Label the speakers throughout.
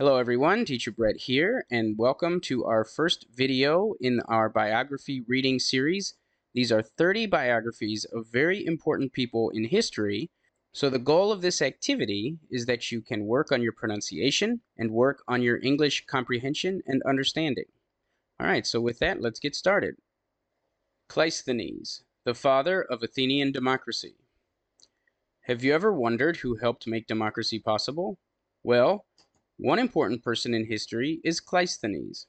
Speaker 1: Hello everyone, Teacher Brett here, and welcome to our first video in our biography reading series. These are 30 biographies of very important people in history. So the goal of this activity is that you can work on your pronunciation and work on your English comprehension and understanding. Alright, so with that, let's get started. Cleisthenes, the father of Athenian democracy. Have you ever wondered who helped make democracy possible? Well, one important person in history is Cleisthenes.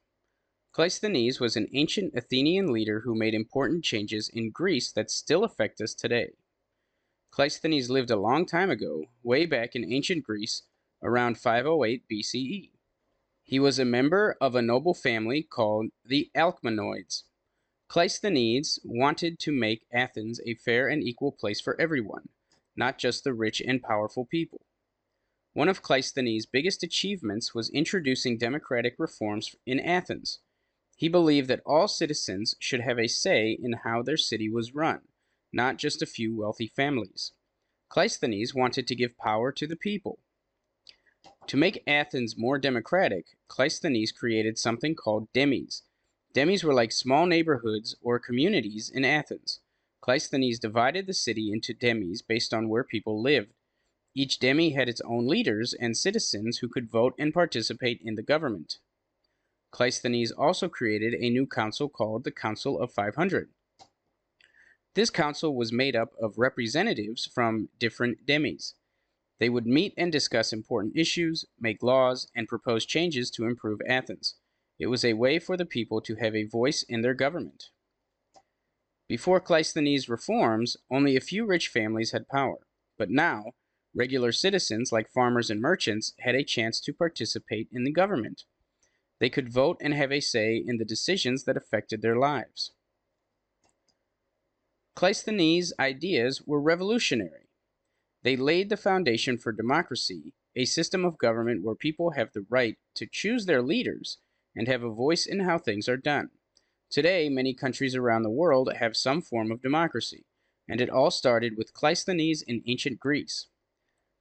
Speaker 1: Cleisthenes was an ancient Athenian leader who made important changes in Greece that still affect us today. Cleisthenes lived a long time ago, way back in ancient Greece, around 508 BCE. He was a member of a noble family called the Alcmenoids. Cleisthenes wanted to make Athens a fair and equal place for everyone, not just the rich and powerful people. One of Cleisthenes' biggest achievements was introducing democratic reforms in Athens. He believed that all citizens should have a say in how their city was run, not just a few wealthy families. Cleisthenes wanted to give power to the people. To make Athens more democratic, Cleisthenes created something called demes. Demes were like small neighborhoods or communities in Athens. Cleisthenes divided the city into demes based on where people lived. Each deme had its own leaders and citizens who could vote and participate in the government. Cleisthenes also created a new council called the Council of 500. This council was made up of representatives from different demes. They would meet and discuss important issues, make laws, and propose changes to improve Athens. It was a way for the people to have a voice in their government. Before Cleisthenes' reforms, only a few rich families had power, but now, regular citizens, like farmers and merchants, had a chance to participate in the government. They could vote and have a say in the decisions that affected their lives. Cleisthenes' ideas were revolutionary. They laid the foundation for democracy, a system of government where people have the right to choose their leaders and have a voice in how things are done. Today, many countries around the world have some form of democracy, and it all started with Cleisthenes in ancient Greece.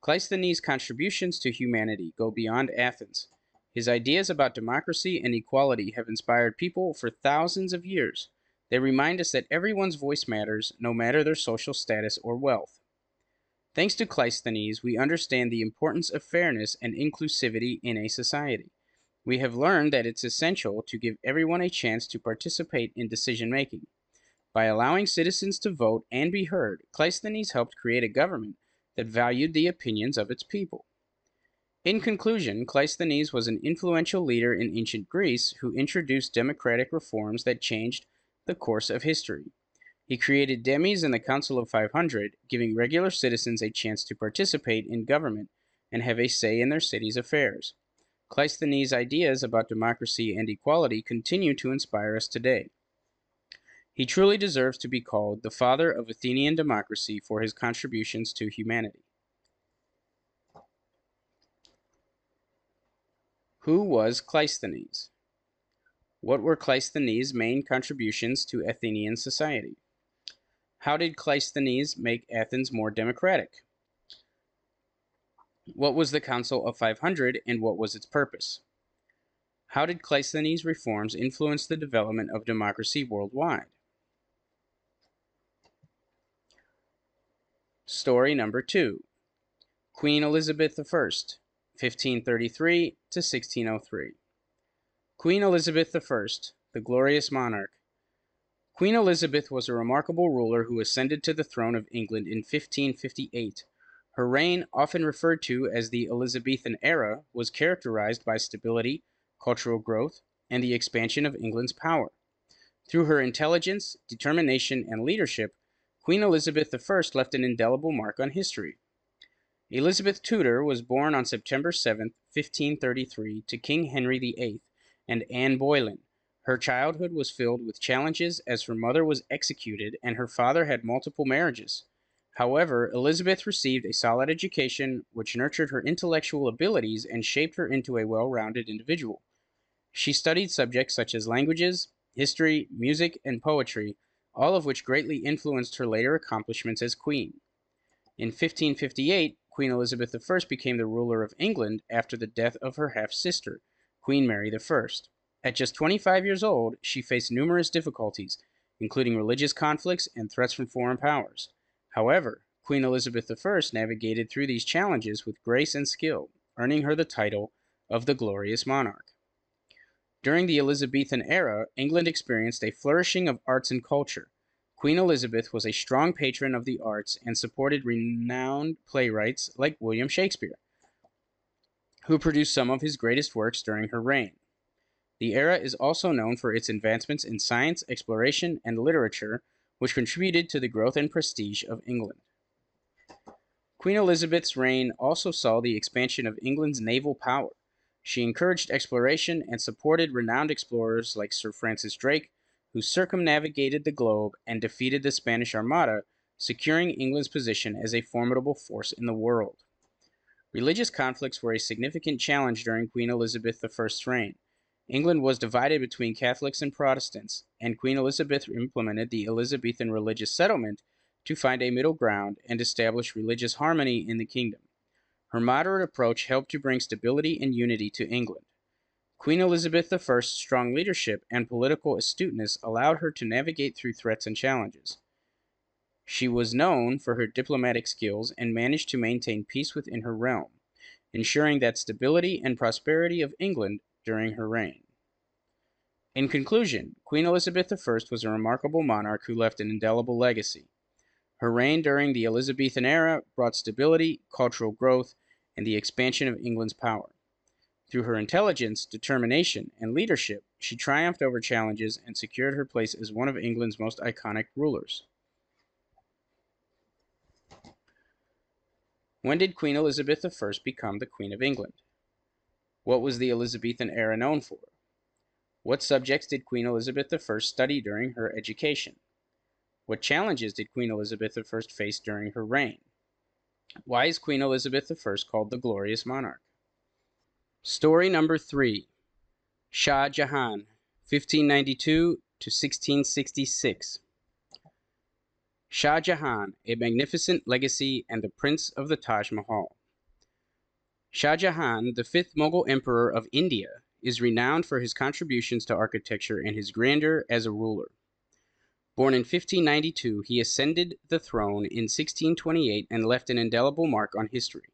Speaker 1: Cleisthenes' contributions to humanity go beyond Athens. His ideas about democracy and equality have inspired people for thousands of years. They remind us that everyone's voice matters, no matter their social status or wealth. Thanks to Cleisthenes, we understand the importance of fairness and inclusivity in a society. We have learned that it's essential to give everyone a chance to participate in decision-making. By allowing citizens to vote and be heard, Cleisthenes helped create a government that valued the opinions of its people. In conclusion, Cleisthenes was an influential leader in ancient Greece who introduced democratic reforms that changed the course of history. He created demes in the Council of 500, giving regular citizens a chance to participate in government and have a say in their city's affairs. Cleisthenes' ideas about democracy and equality continue to inspire us today. He truly deserves to be called the father of Athenian democracy for his contributions to humanity. Who was Cleisthenes? What were Cleisthenes' main contributions to Athenian society? How did Cleisthenes make Athens more democratic? What was the Council of 500 and what was its purpose? How did Cleisthenes' reforms influence the development of democracy worldwide? Story number 2. Queen Elizabeth I, 1533 to 1603. Queen Elizabeth I, the glorious monarch. Queen Elizabeth was a remarkable ruler who ascended to the throne of England in 1558. Her reign, often referred to as the Elizabethan era, was characterized by stability, cultural growth, and the expansion of England's power. Through her intelligence, determination, and leadership, Queen Elizabeth I left an indelible mark on history. Elizabeth Tudor was born on September 7, 1533, to King Henry VIII and Anne Boleyn. Her childhood was filled with challenges as her mother was executed and her father had multiple marriages. However, Elizabeth received a solid education which nurtured her intellectual abilities and shaped her into a well-rounded individual. She studied subjects such as languages, history, music, and poetry, all of which greatly influenced her later accomplishments as queen. In 1558, Queen Elizabeth I became the ruler of England after the death of her half-sister, Queen Mary I. At just 25 years old, she faced numerous difficulties, including religious conflicts and threats from foreign powers. However, Queen Elizabeth I navigated through these challenges with grace and skill, earning her the title of the Glorious Monarch. During the Elizabethan era, England experienced a flourishing of arts and culture. Queen Elizabeth was a strong patron of the arts and supported renowned playwrights like William Shakespeare, who produced some of his greatest works during her reign. The era is also known for its advancements in science, exploration, and literature, which contributed to the growth and prestige of England. Queen Elizabeth's reign also saw the expansion of England's naval power. She encouraged exploration and supported renowned explorers like Sir Francis Drake, who circumnavigated the globe and defeated the Spanish Armada, securing England's position as a formidable force in the world. Religious conflicts were a significant challenge during Queen Elizabeth I's reign. England was divided between Catholics and Protestants, and Queen Elizabeth implemented the Elizabethan religious settlement to find a middle ground and establish religious harmony in the kingdom. Her moderate approach helped to bring stability and unity to England. Queen Elizabeth I's strong leadership and political astuteness allowed her to navigate through threats and challenges. She was known for her diplomatic skills and managed to maintain peace within her realm, ensuring that stability and prosperity of England during her reign. In conclusion, Queen Elizabeth I was a remarkable monarch who left an indelible legacy. Her reign during the Elizabethan era brought stability, cultural growth, and the expansion of England's power. Through her intelligence, determination, and leadership, she triumphed over challenges and secured her place as one of England's most iconic rulers. When did Queen Elizabeth I become the Queen of England? What was the Elizabethan era known for? What subjects did Queen Elizabeth I study during her education? What challenges did Queen Elizabeth I face during her reign? Why is Queen Elizabeth I called the Glorious Monarch? Story number 3. Shah Jahan, 1592 to 1666. Shah Jahan, a magnificent legacy and the prince of the Taj Mahal. Shah Jahan, the fifth Mughal emperor of India, is renowned for his contributions to architecture and his grandeur as a ruler. Born in 1592, he ascended the throne in 1628 and left an indelible mark on history.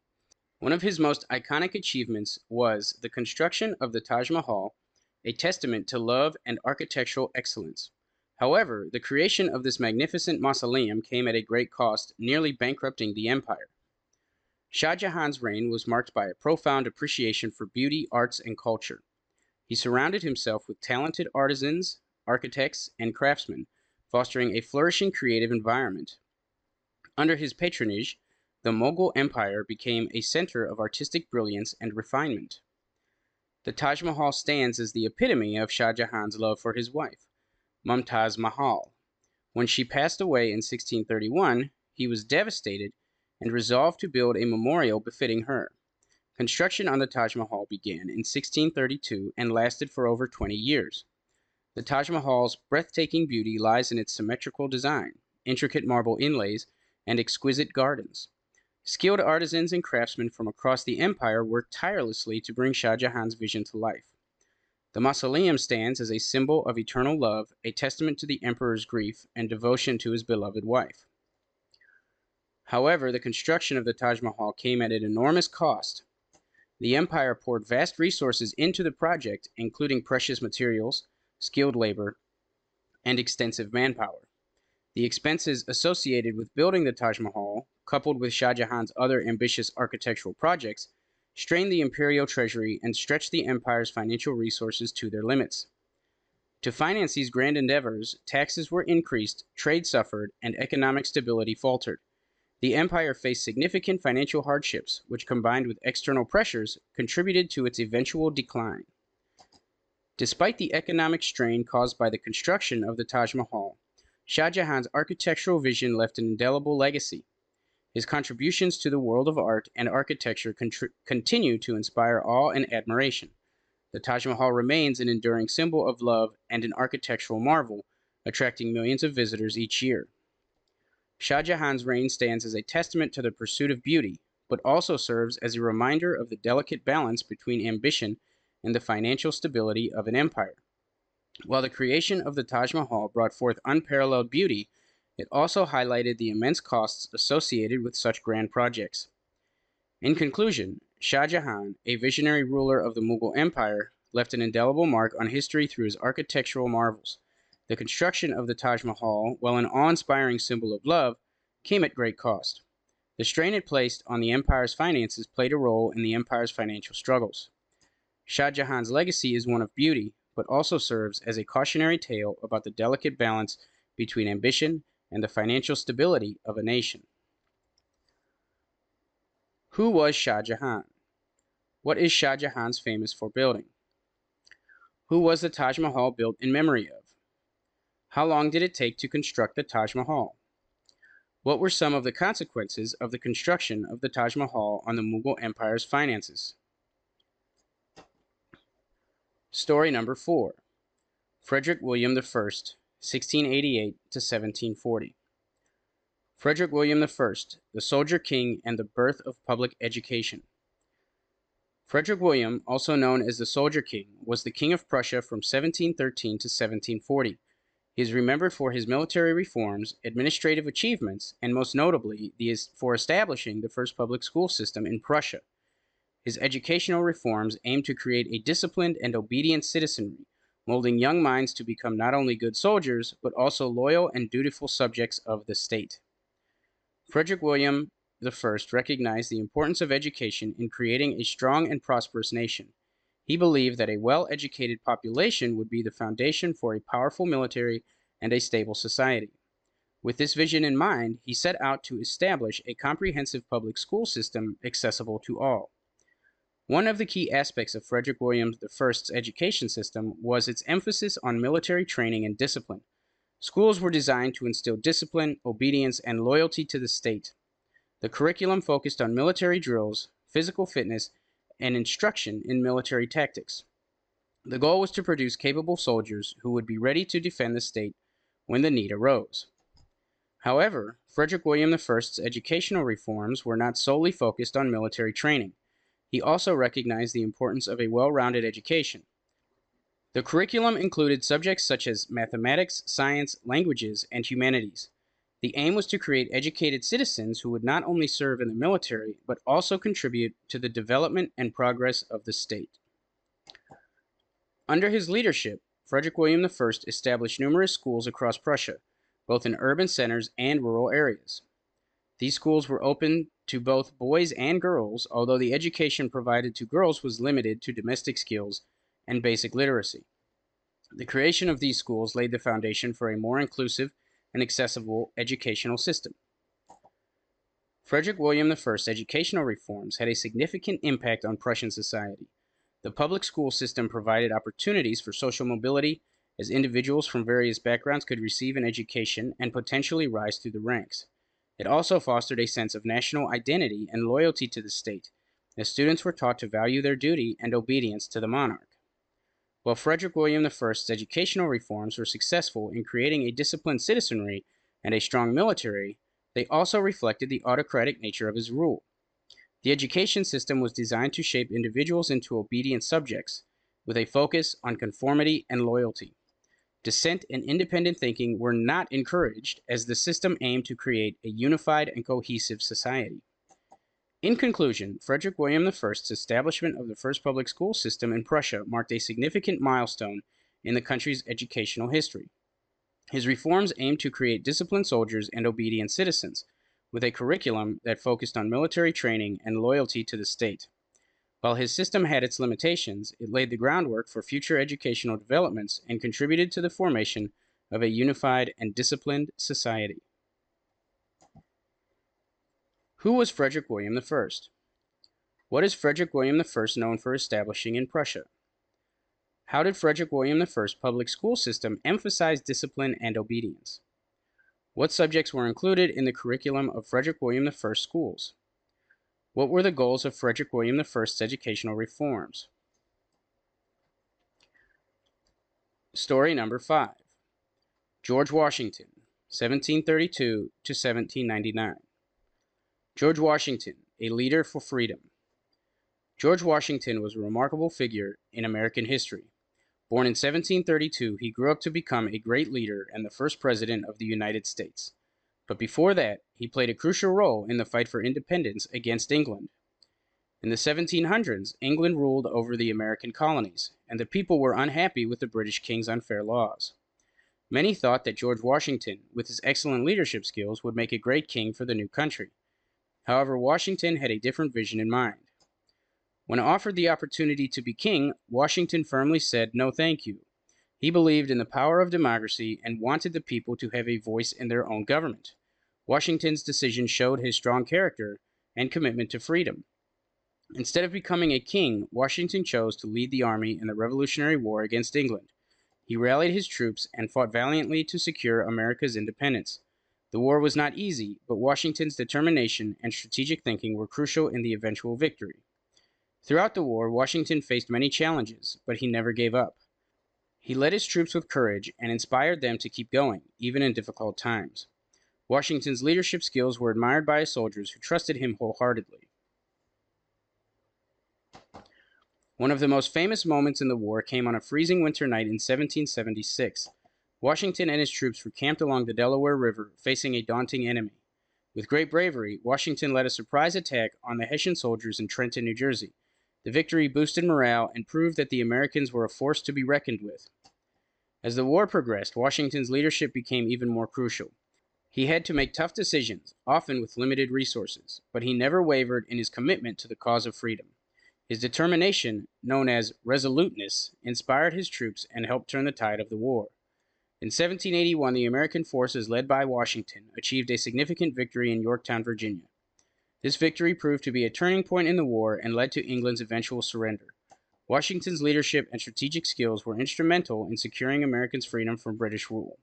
Speaker 1: One of his most iconic achievements was the construction of the Taj Mahal, a testament to love and architectural excellence. However, the creation of this magnificent mausoleum came at a great cost, nearly bankrupting the empire. Shah Jahan's reign was marked by a profound appreciation for beauty, arts, and culture. He surrounded himself with talented artisans, architects, and craftsmen, fostering a flourishing creative environment. Under his patronage, the Mughal Empire became a center of artistic brilliance and refinement. The Taj Mahal stands as the epitome of Shah Jahan's love for his wife, Mumtaz Mahal. When she passed away in 1631, he was devastated and resolved to build a memorial befitting her. Construction on the Taj Mahal began in 1632 and lasted for over 20 years. The Taj Mahal's breathtaking beauty lies in its symmetrical design, intricate marble inlays, and exquisite gardens. Skilled artisans and craftsmen from across the empire worked tirelessly to bring Shah Jahan's vision to life. The mausoleum stands as a symbol of eternal love, a testament to the emperor's grief and devotion to his beloved wife. However, the construction of the Taj Mahal came at an enormous cost. The empire poured vast resources into the project, including precious materials, skilled labor, and extensive manpower. The expenses associated with building the Taj Mahal, coupled with Shah Jahan's other ambitious architectural projects, strained the imperial treasury and stretched the empire's financial resources to their limits. To finance these grand endeavors, taxes were increased, trade suffered, and economic stability faltered. The empire faced significant financial hardships, which combined with external pressures, contributed to its eventual decline. Despite the economic strain caused by the construction of the Taj Mahal, Shah Jahan's architectural vision left an indelible legacy. His contributions to the world of art and architecture continue to inspire awe and admiration. The Taj Mahal remains an enduring symbol of love and an architectural marvel, attracting millions of visitors each year. Shah Jahan's reign stands as a testament to the pursuit of beauty, but also serves as a reminder of the delicate balance between ambition and the financial stability of an empire. While the creation of the Taj Mahal brought forth unparalleled beauty, it also highlighted the immense costs associated with such grand projects. In conclusion, Shah Jahan, a visionary ruler of the Mughal Empire, left an indelible mark on history through his architectural marvels. The construction of the Taj Mahal, while an awe-inspiring symbol of love, came at great cost. The strain it placed on the empire's finances played a role in the empire's financial struggles. Shah Jahan's legacy is one of beauty, but also serves as a cautionary tale about the delicate balance between ambition and the financial stability of a nation. Who was Shah Jahan? What is Shah Jahan's famous for building? Who was the Taj Mahal built in memory of? How long did it take to construct the Taj Mahal? What were some of the consequences of the construction of the Taj Mahal on the Mughal Empire's finances? Story number 4. Frederick William I, 1688 to 1740. Frederick William I, the soldier king and the birth of public education. Frederick William, also known as the Soldier King, was the King of Prussia from 1713 to 1740. He is remembered for his military reforms, administrative achievements, and most notably, for establishing the first public school system in Prussia. His educational reforms aimed to create a disciplined and obedient citizenry, molding young minds to become not only good soldiers, but also loyal and dutiful subjects of the state. Frederick William I recognized the importance of education in creating a strong and prosperous nation. He believed that a well-educated population would be the foundation for a powerful military and a stable society. With this vision in mind, he set out to establish a comprehensive public school system accessible to all. One of the key aspects of Frederick William I's education system was its emphasis on military training and discipline. Schools were designed to instill discipline, obedience, and loyalty to the state. The curriculum focused on military drills, physical fitness, and instruction in military tactics. The goal was to produce capable soldiers who would be ready to defend the state when the need arose. However, Frederick William I's educational reforms were not solely focused on military training. He also recognized the importance of a well-rounded education. The curriculum included subjects such as mathematics, science, languages, and humanities. The aim was to create educated citizens who would not only serve in the military, but also contribute to the development and progress of the state. Under his leadership, Frederick William I established numerous schools across Prussia, both in urban centers and rural areas. These schools were open to both boys and girls, although the education provided to girls was limited to domestic skills and basic literacy. The creation of these schools laid the foundation for a more inclusive and accessible educational system. Frederick William I's educational reforms had a significant impact on Prussian society. The public school system provided opportunities for social mobility, as individuals from various backgrounds could receive an education and potentially rise through the ranks. It also fostered a sense of national identity and loyalty to the state, as students were taught to value their duty and obedience to the monarch. While Frederick William I's educational reforms were successful in creating a disciplined citizenry and a strong military, they also reflected the autocratic nature of his rule. The education system was designed to shape individuals into obedient subjects, with a focus on conformity and loyalty. Dissent and independent thinking were not encouraged, as the system aimed to create a unified and cohesive society. In conclusion, Frederick William I's establishment of the first public school system in Prussia marked a significant milestone in the country's educational history. His reforms aimed to create disciplined soldiers and obedient citizens, with a curriculum that focused on military training and loyalty to the state. While his system had its limitations, it laid the groundwork for future educational developments and contributed to the formation of a unified and disciplined society. Who was Frederick William I? What is Frederick William I known for establishing in Prussia? How did Frederick William I's public school system emphasize discipline and obedience? What subjects were included in the curriculum of Frederick William I's schools? What were the goals of Frederick William I's educational reforms? Story number 5. George Washington, 1732 to 1799. George Washington, a leader for freedom. George Washington was a remarkable figure in American history. Born in 1732, he grew up to become a great leader and the first president of the United States. But before that, he played a crucial role in the fight for independence against England. In the 1700s, England ruled over the American colonies, and the people were unhappy with the British king's unfair laws. Many thought that George Washington, with his excellent leadership skills, would make a great king for the new country. However, Washington had a different vision in mind. When offered the opportunity to be king, Washington firmly said no thank you. He believed in the power of democracy and wanted the people to have a voice in their own government. Washington's decision showed his strong character and commitment to freedom. Instead of becoming a king, Washington chose to lead the army in the Revolutionary War against England. He rallied his troops and fought valiantly to secure America's independence. The war was not easy, but Washington's determination and strategic thinking were crucial in the eventual victory. Throughout the war, Washington faced many challenges, but he never gave up. He led his troops with courage and inspired them to keep going, even in difficult times. Washington's leadership skills were admired by his soldiers who trusted him wholeheartedly. One of the most famous moments in the war came on a freezing winter night in 1776. Washington and his troops were camped along the Delaware River, facing a daunting enemy. With great bravery, Washington led a surprise attack on the Hessian soldiers in Trenton, New Jersey. The victory boosted morale and proved that the Americans were a force to be reckoned with. As the war progressed, Washington's leadership became even more crucial. He had to make tough decisions, often with limited resources, but he never wavered in his commitment to the cause of freedom. His determination, known as resoluteness, inspired his troops and helped turn the tide of the war. In 1781, the American forces led by Washington achieved a significant victory in Yorktown, Virginia. This victory proved to be a turning point in the war and led to England's eventual surrender. Washington's leadership and strategic skills were instrumental in securing Americans' freedom from British rule.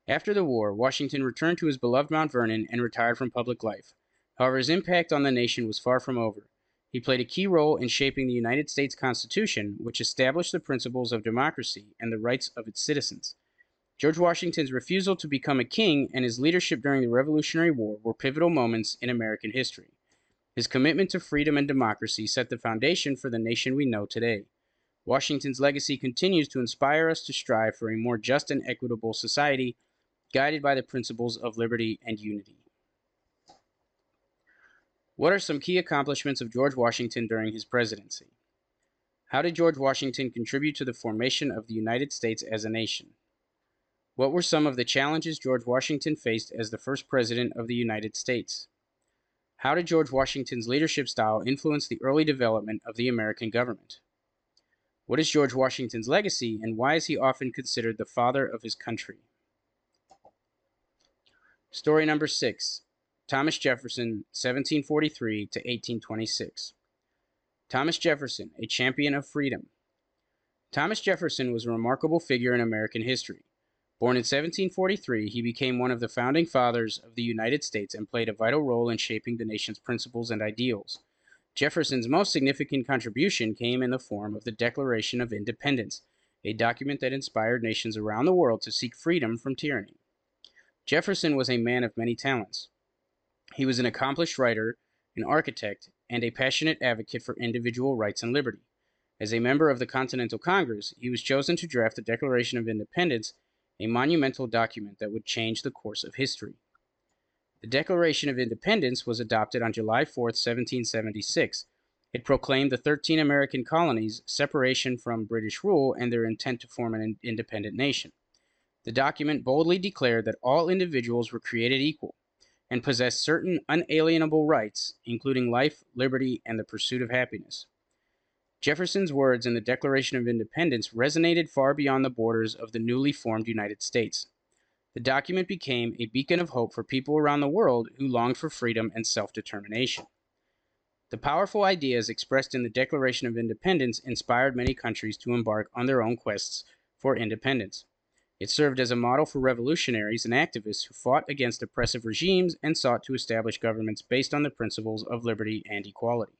Speaker 1: After the war, Washington returned to his beloved Mount Vernon and retired from public life. However, his impact on the nation was far from over. He played a key role in shaping the United States Constitution, which established the principles of democracy and the rights of its citizens. George Washington's refusal to become a king and his leadership during the Revolutionary War were pivotal moments in American history. His commitment to freedom and democracy set the foundation for the nation we know today. Washington's legacy continues to inspire us to strive for a more just and equitable society, guided by the principles of liberty and unity. What are some key accomplishments of George Washington during his presidency? How did George Washington contribute to the formation of the United States as a nation? What were some of the challenges George Washington faced as the first president of the United States? How did George Washington's leadership style influence the early development of the American government? What is George Washington's legacy, and why is he often considered the father of his country? Story number 6. Thomas Jefferson, 1743 to 1826. Thomas Jefferson, a champion of freedom. Thomas Jefferson was a remarkable figure in American history. Born in 1743, he became one of the founding fathers of the United States and played a vital role in shaping the nation's principles and ideals. Jefferson's most significant contribution came in the form of the Declaration of Independence, a document that inspired nations around the world to seek freedom from tyranny. Jefferson was a man of many talents. He was an accomplished writer, an architect, and a passionate advocate for individual rights and liberty. As a member of the Continental Congress, he was chosen to draft the Declaration of Independence, a monumental document that would change the course of history. The Declaration of Independence was adopted on July 4, 1776. It proclaimed the 13 American colonies' separation from British rule and their intent to form an independent nation. The document boldly declared that all individuals were created equal and possessed certain unalienable rights, including life, liberty, and the pursuit of happiness. Jefferson's words in the Declaration of Independence resonated far beyond the borders of the newly formed United States. The document became a beacon of hope for people around the world who longed for freedom and self-determination. The powerful ideas expressed in the Declaration of Independence inspired many countries to embark on their own quests for independence. It served as a model for revolutionaries and activists who fought against oppressive regimes and sought to establish governments based on the principles of liberty and equality.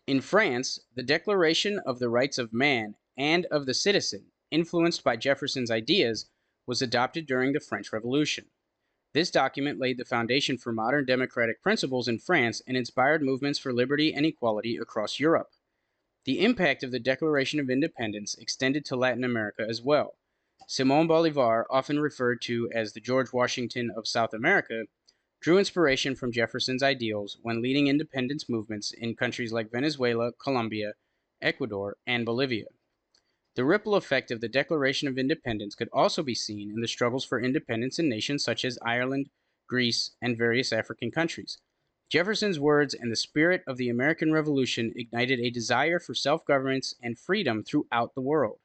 Speaker 1: In France, the Declaration of the Rights of Man and of the Citizen, influenced by Jefferson's ideas, was adopted during the French Revolution. This document laid the foundation for modern democratic principles in France and inspired movements for liberty and equality across Europe. The impact of the Declaration of Independence extended to Latin America as well. Simón Bolívar, often referred to as the George Washington of South America, drew inspiration from Jefferson's ideals when leading independence movements in countries like Venezuela, Colombia, Ecuador, and Bolivia. The ripple effect of the Declaration of Independence could also be seen in the struggles for independence in nations such as Ireland, Greece, and various African countries. Jefferson's words and the spirit of the American Revolution ignited a desire for self-governance and freedom throughout the world.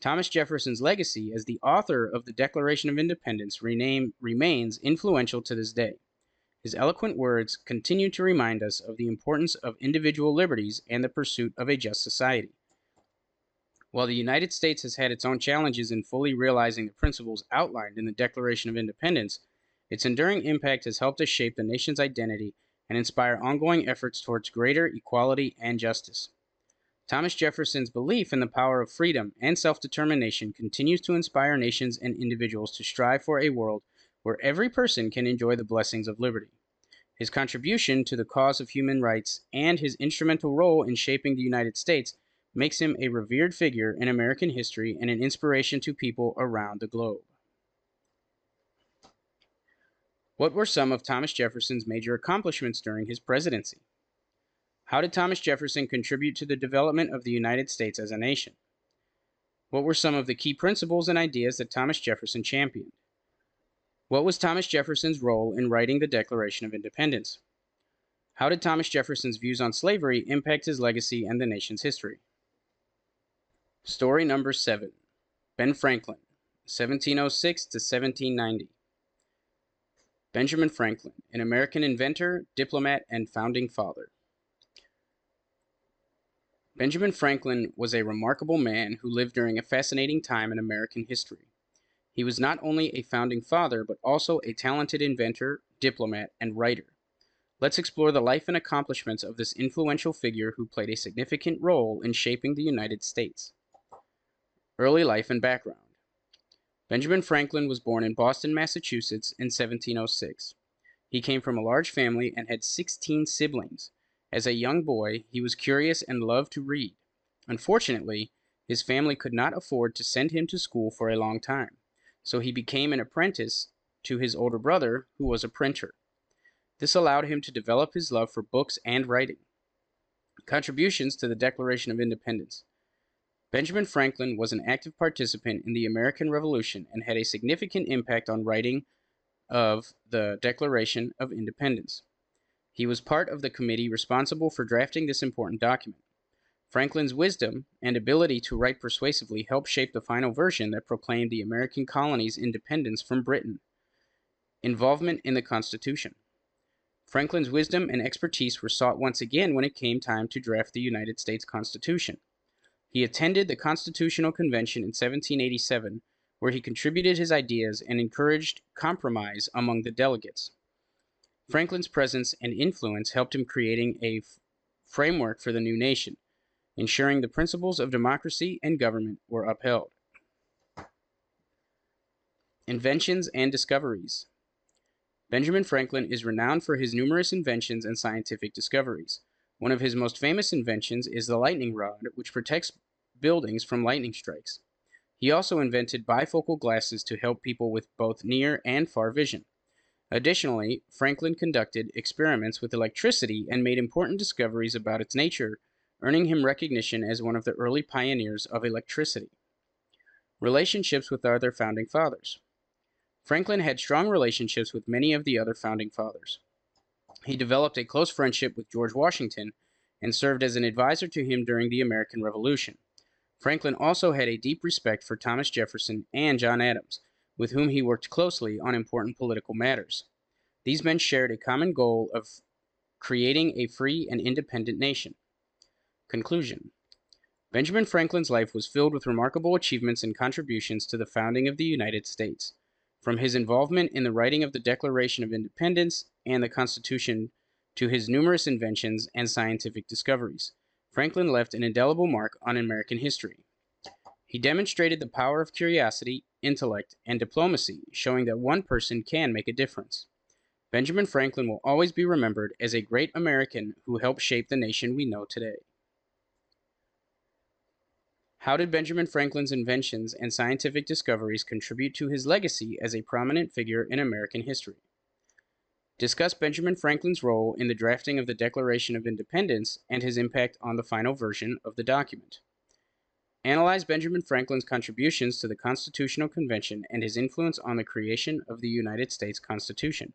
Speaker 1: Thomas Jefferson's legacy as the author of the Declaration of Independence remains influential to this day. His eloquent words continue to remind us of the importance of individual liberties and the pursuit of a just society. While the United States has had its own challenges in fully realizing the principles outlined in the Declaration of Independence, its enduring impact has helped us shape the nation's identity and inspire ongoing efforts towards greater equality and justice. Thomas Jefferson's belief in the power of freedom and self-determination continues to inspire nations and individuals to strive for a world where every person can enjoy the blessings of liberty. His contribution to the cause of human rights and his instrumental role in shaping the United States makes him a revered figure in American history and an inspiration to people around the globe. What were some of Thomas Jefferson's major accomplishments during his presidency? How did Thomas Jefferson contribute to the development of the United States as a nation? What were some of the key principles and ideas that Thomas Jefferson championed? What was Thomas Jefferson's role in writing the Declaration of Independence? How did Thomas Jefferson's views on slavery impact his legacy and the nation's history? Story number 7. Ben Franklin, 1706 to 1790. Benjamin Franklin, an American inventor, diplomat, and founding father. Benjamin Franklin was a remarkable man who lived during a fascinating time in American history. He was not only a founding father, but also a talented inventor, diplomat, and writer. Let's explore the life and accomplishments of this influential figure who played a significant role in shaping the United States. Early life and background. Benjamin Franklin was born in Boston, Massachusetts in 1706. He came from a large family and had 16 siblings. As a young boy, he was curious and loved to read. Unfortunately, his family could not afford to send him to school for a long time, so he became an apprentice to his older brother, who was a printer. This allowed him to develop his love for books and writing. Contributions to the Declaration of Independence. Benjamin Franklin was an active participant in the American Revolution and had a significant impact on writing of the Declaration of Independence. He was part of the committee responsible for drafting this important document. Franklin's wisdom and ability to write persuasively helped shape the final version that proclaimed the American colonies' independence from Britain. Involvement in the Constitution. Franklin's wisdom and expertise were sought once again when it came time to draft the United States Constitution. He attended the Constitutional Convention in 1787, where he contributed his ideas and encouraged compromise among the delegates. Franklin's presence and influence helped him creating a framework for the new nation, ensuring the principles of democracy and government were upheld. Inventions and discoveries. Benjamin Franklin is renowned for his numerous inventions and scientific discoveries. One of his most famous inventions is the lightning rod, which protects buildings from lightning strikes. He also invented bifocal glasses to help people with both near and far vision. Additionally, Franklin conducted experiments with electricity and made important discoveries about its nature, earning him recognition as one of the early pioneers of electricity. Relationships with other founding fathers. Franklin had strong relationships with many of the other founding fathers. He developed a close friendship with George Washington and served as an advisor to him during the American Revolution. Franklin also had a deep respect for Thomas Jefferson and John Adams, with whom he worked closely on important political matters. These men shared a common goal of creating a free and independent nation. Conclusion. Benjamin Franklin's life was filled with remarkable achievements and contributions to the founding of the United States. From his involvement in the writing of the Declaration of Independence and the Constitution to his numerous inventions and scientific discoveries, Franklin left an indelible mark on American history. He demonstrated the power of curiosity, intellect, and diplomacy, showing that one person can make a difference. Benjamin Franklin will always be remembered as a great American who helped shape the nation we know today. How did Benjamin Franklin's inventions and scientific discoveries contribute to his legacy as a prominent figure in American history? Discuss Benjamin Franklin's role in the drafting of the Declaration of Independence and his impact on the final version of the document. Analyze Benjamin Franklin's contributions to the Constitutional Convention and his influence on the creation of the United States Constitution.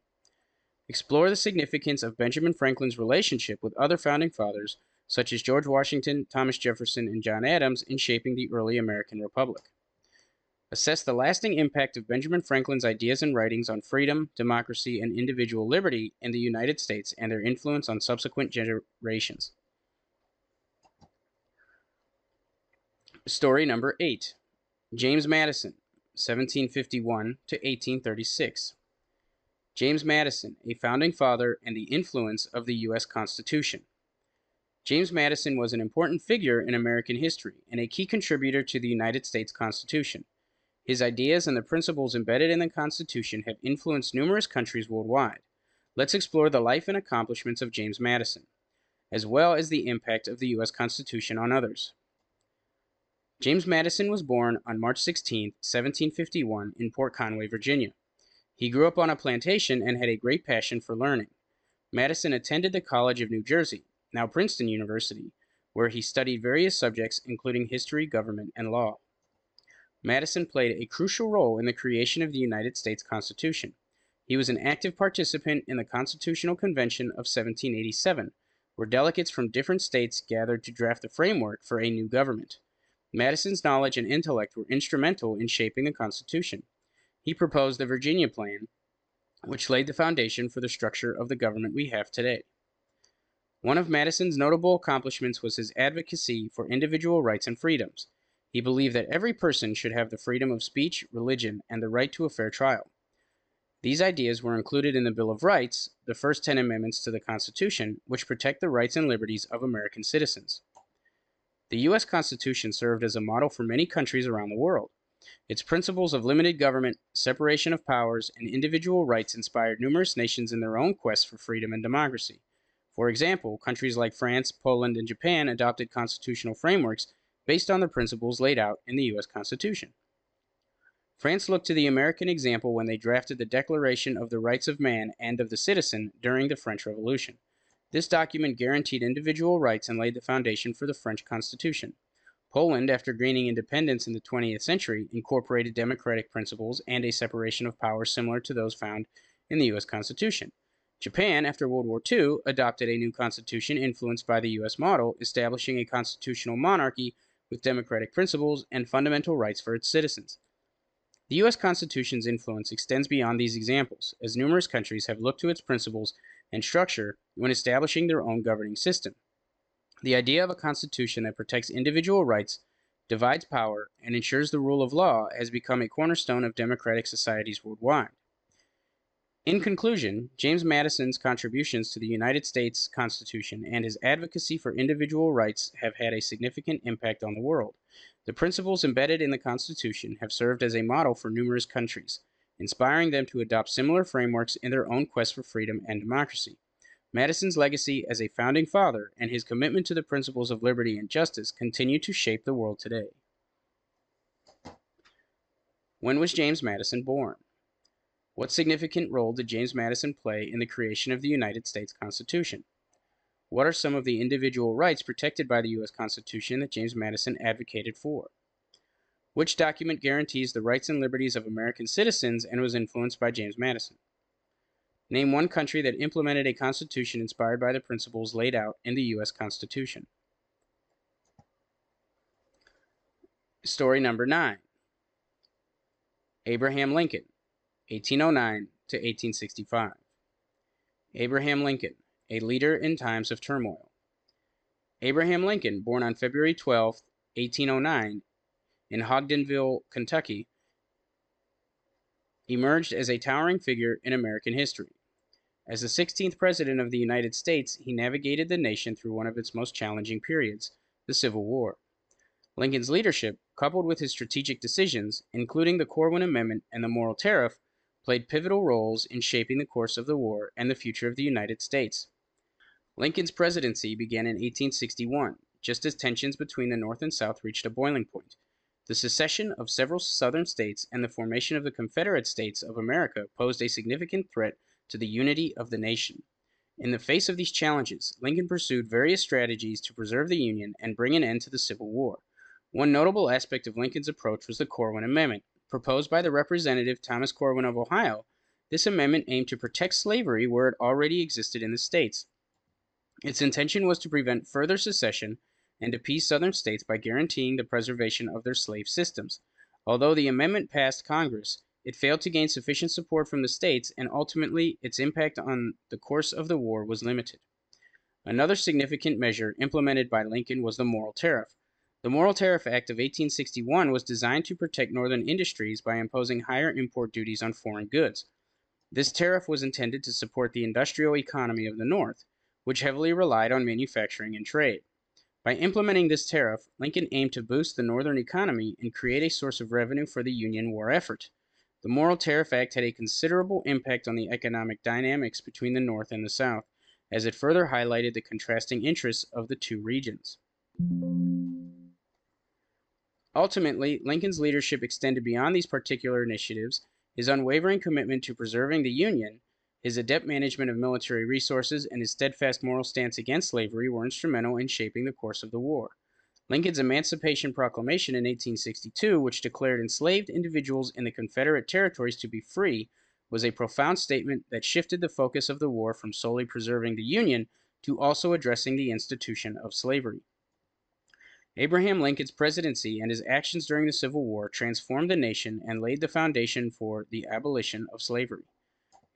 Speaker 1: Explore the significance of Benjamin Franklin's relationship with other founding fathers, such as George Washington, Thomas Jefferson, and John Adams, in shaping the early American Republic. Assess the lasting impact of Benjamin Franklin's ideas and writings on freedom, democracy, and individual liberty in the United States and their influence on subsequent generations. Story number 8. James Madison, 1751 to 1836. James Madison, a founding father and the influence of the U.S. Constitution. James Madison was an important figure in American history and a key contributor to the United States Constitution. His ideas and the principles embedded in the Constitution have influenced numerous countries worldwide. Let's explore the life and accomplishments of James Madison, as well as the impact of the U.S. Constitution on others. James Madison was born on March 16, 1751, in Port Conway, Virginia. He grew up on a plantation and had a great passion for learning. Madison attended the College of New Jersey, now Princeton University, where he studied various subjects including history, government, and law. Madison played a crucial role in the creation of the United States Constitution. He was an active participant in the Constitutional Convention of 1787, where delegates from different states gathered to draft the framework for a new government. Madison's knowledge and intellect were instrumental in shaping the Constitution. He proposed the Virginia Plan, which laid the foundation for the structure of the government we have today. One of Madison's notable accomplishments was his advocacy for individual rights and freedoms. He believed that every person should have the freedom of speech, religion, and the right to a fair trial. These ideas were included in the Bill of Rights, the first 10 amendments to the Constitution, which protect the rights and liberties of American citizens. The U.S. Constitution served as a model for many countries around the world. Its principles of limited government, separation of powers, and individual rights inspired numerous nations in their own quest for freedom and democracy. For example, countries like France, Poland, and Japan adopted constitutional frameworks based on the principles laid out in the U.S. Constitution. France looked to the American example when they drafted the Declaration of the Rights of Man and of the Citizen during the French Revolution. This document guaranteed individual rights and laid the foundation for the French Constitution. Poland, after gaining independence in the 20th century, incorporated democratic principles and a separation of powers similar to those found in the U.S. Constitution. Japan, after World War II, adopted a new constitution influenced by the U.S. model, establishing a constitutional monarchy with democratic principles and fundamental rights for its citizens. The U.S. Constitution's influence extends beyond these examples, as numerous countries have looked to its principles and structure when establishing their own governing system. The idea of a constitution that protects individual rights, divides power, and ensures the rule of law has become a cornerstone of democratic societies worldwide. In conclusion, James Madison's contributions to the United States Constitution and his advocacy for individual rights have had a significant impact on the world. The principles embedded in the Constitution have served as a model for numerous countries, inspiring them to adopt similar frameworks in their own quest for freedom and democracy. Madison's legacy as a founding father and his commitment to the principles of liberty and justice continue to shape the world today. When was James Madison born? What significant role did James Madison play in the creation of the United States Constitution? What are some of the individual rights protected by the U.S. Constitution that James Madison advocated for? Which document guarantees the rights and liberties of American citizens and was influenced by James Madison? Name one country that implemented a constitution inspired by the principles laid out in the U.S. Constitution. Story number 9. Abraham Lincoln, 1809 to 1865. Abraham Lincoln, a leader in times of turmoil. Abraham Lincoln, born on February 12, 1809, in Ogdenville, Kentucky, emerged as a towering figure in American history. As the 16th President of the United States, he navigated the nation through one of its most challenging periods, the Civil War. Lincoln's leadership, coupled with his strategic decisions, including the Corwin Amendment and the Morrill Tariff, played pivotal roles in shaping the course of the war and the future of the United States. Lincoln's presidency began in 1861, just as tensions between the North and South reached a boiling point. The secession of several Southern states and the formation of the Confederate States of America posed a significant threat to the unity of the nation. In the face of these challenges, Lincoln pursued various strategies to preserve the Union and bring an end to the Civil War. One notable aspect of Lincoln's approach was the Corwin Amendment. Proposed by the Representative Thomas Corwin of Ohio, this amendment aimed to protect slavery where it already existed in the states. Its intention was to prevent further secession and appease Southern states by guaranteeing the preservation of their slave systems. Although the amendment passed Congress, it failed to gain sufficient support from the states, and ultimately its impact on the course of the war was limited. Another significant measure implemented by Lincoln was the Morrill Tariff. The Morrill Tariff Act of 1861 was designed to protect Northern industries by imposing higher import duties on foreign goods. This tariff was intended to support the industrial economy of the North, which heavily relied on manufacturing and trade. By implementing this tariff, Lincoln aimed to boost the Northern economy and create a source of revenue for the Union war effort. The Morrill Tariff Act had a considerable impact on the economic dynamics between the North and the South, as it further highlighted the contrasting interests of the two regions. Ultimately, Lincoln's leadership extended beyond these particular initiatives. His unwavering commitment to preserving the Union, his adept management of military resources, and his steadfast moral stance against slavery were instrumental in shaping the course of the war. Lincoln's Emancipation Proclamation in 1862, which declared enslaved individuals in the Confederate territories to be free, was a profound statement that shifted the focus of the war from solely preserving the Union to also addressing the institution of slavery. Abraham Lincoln's presidency and his actions during the Civil War transformed the nation and laid the foundation for the abolition of slavery.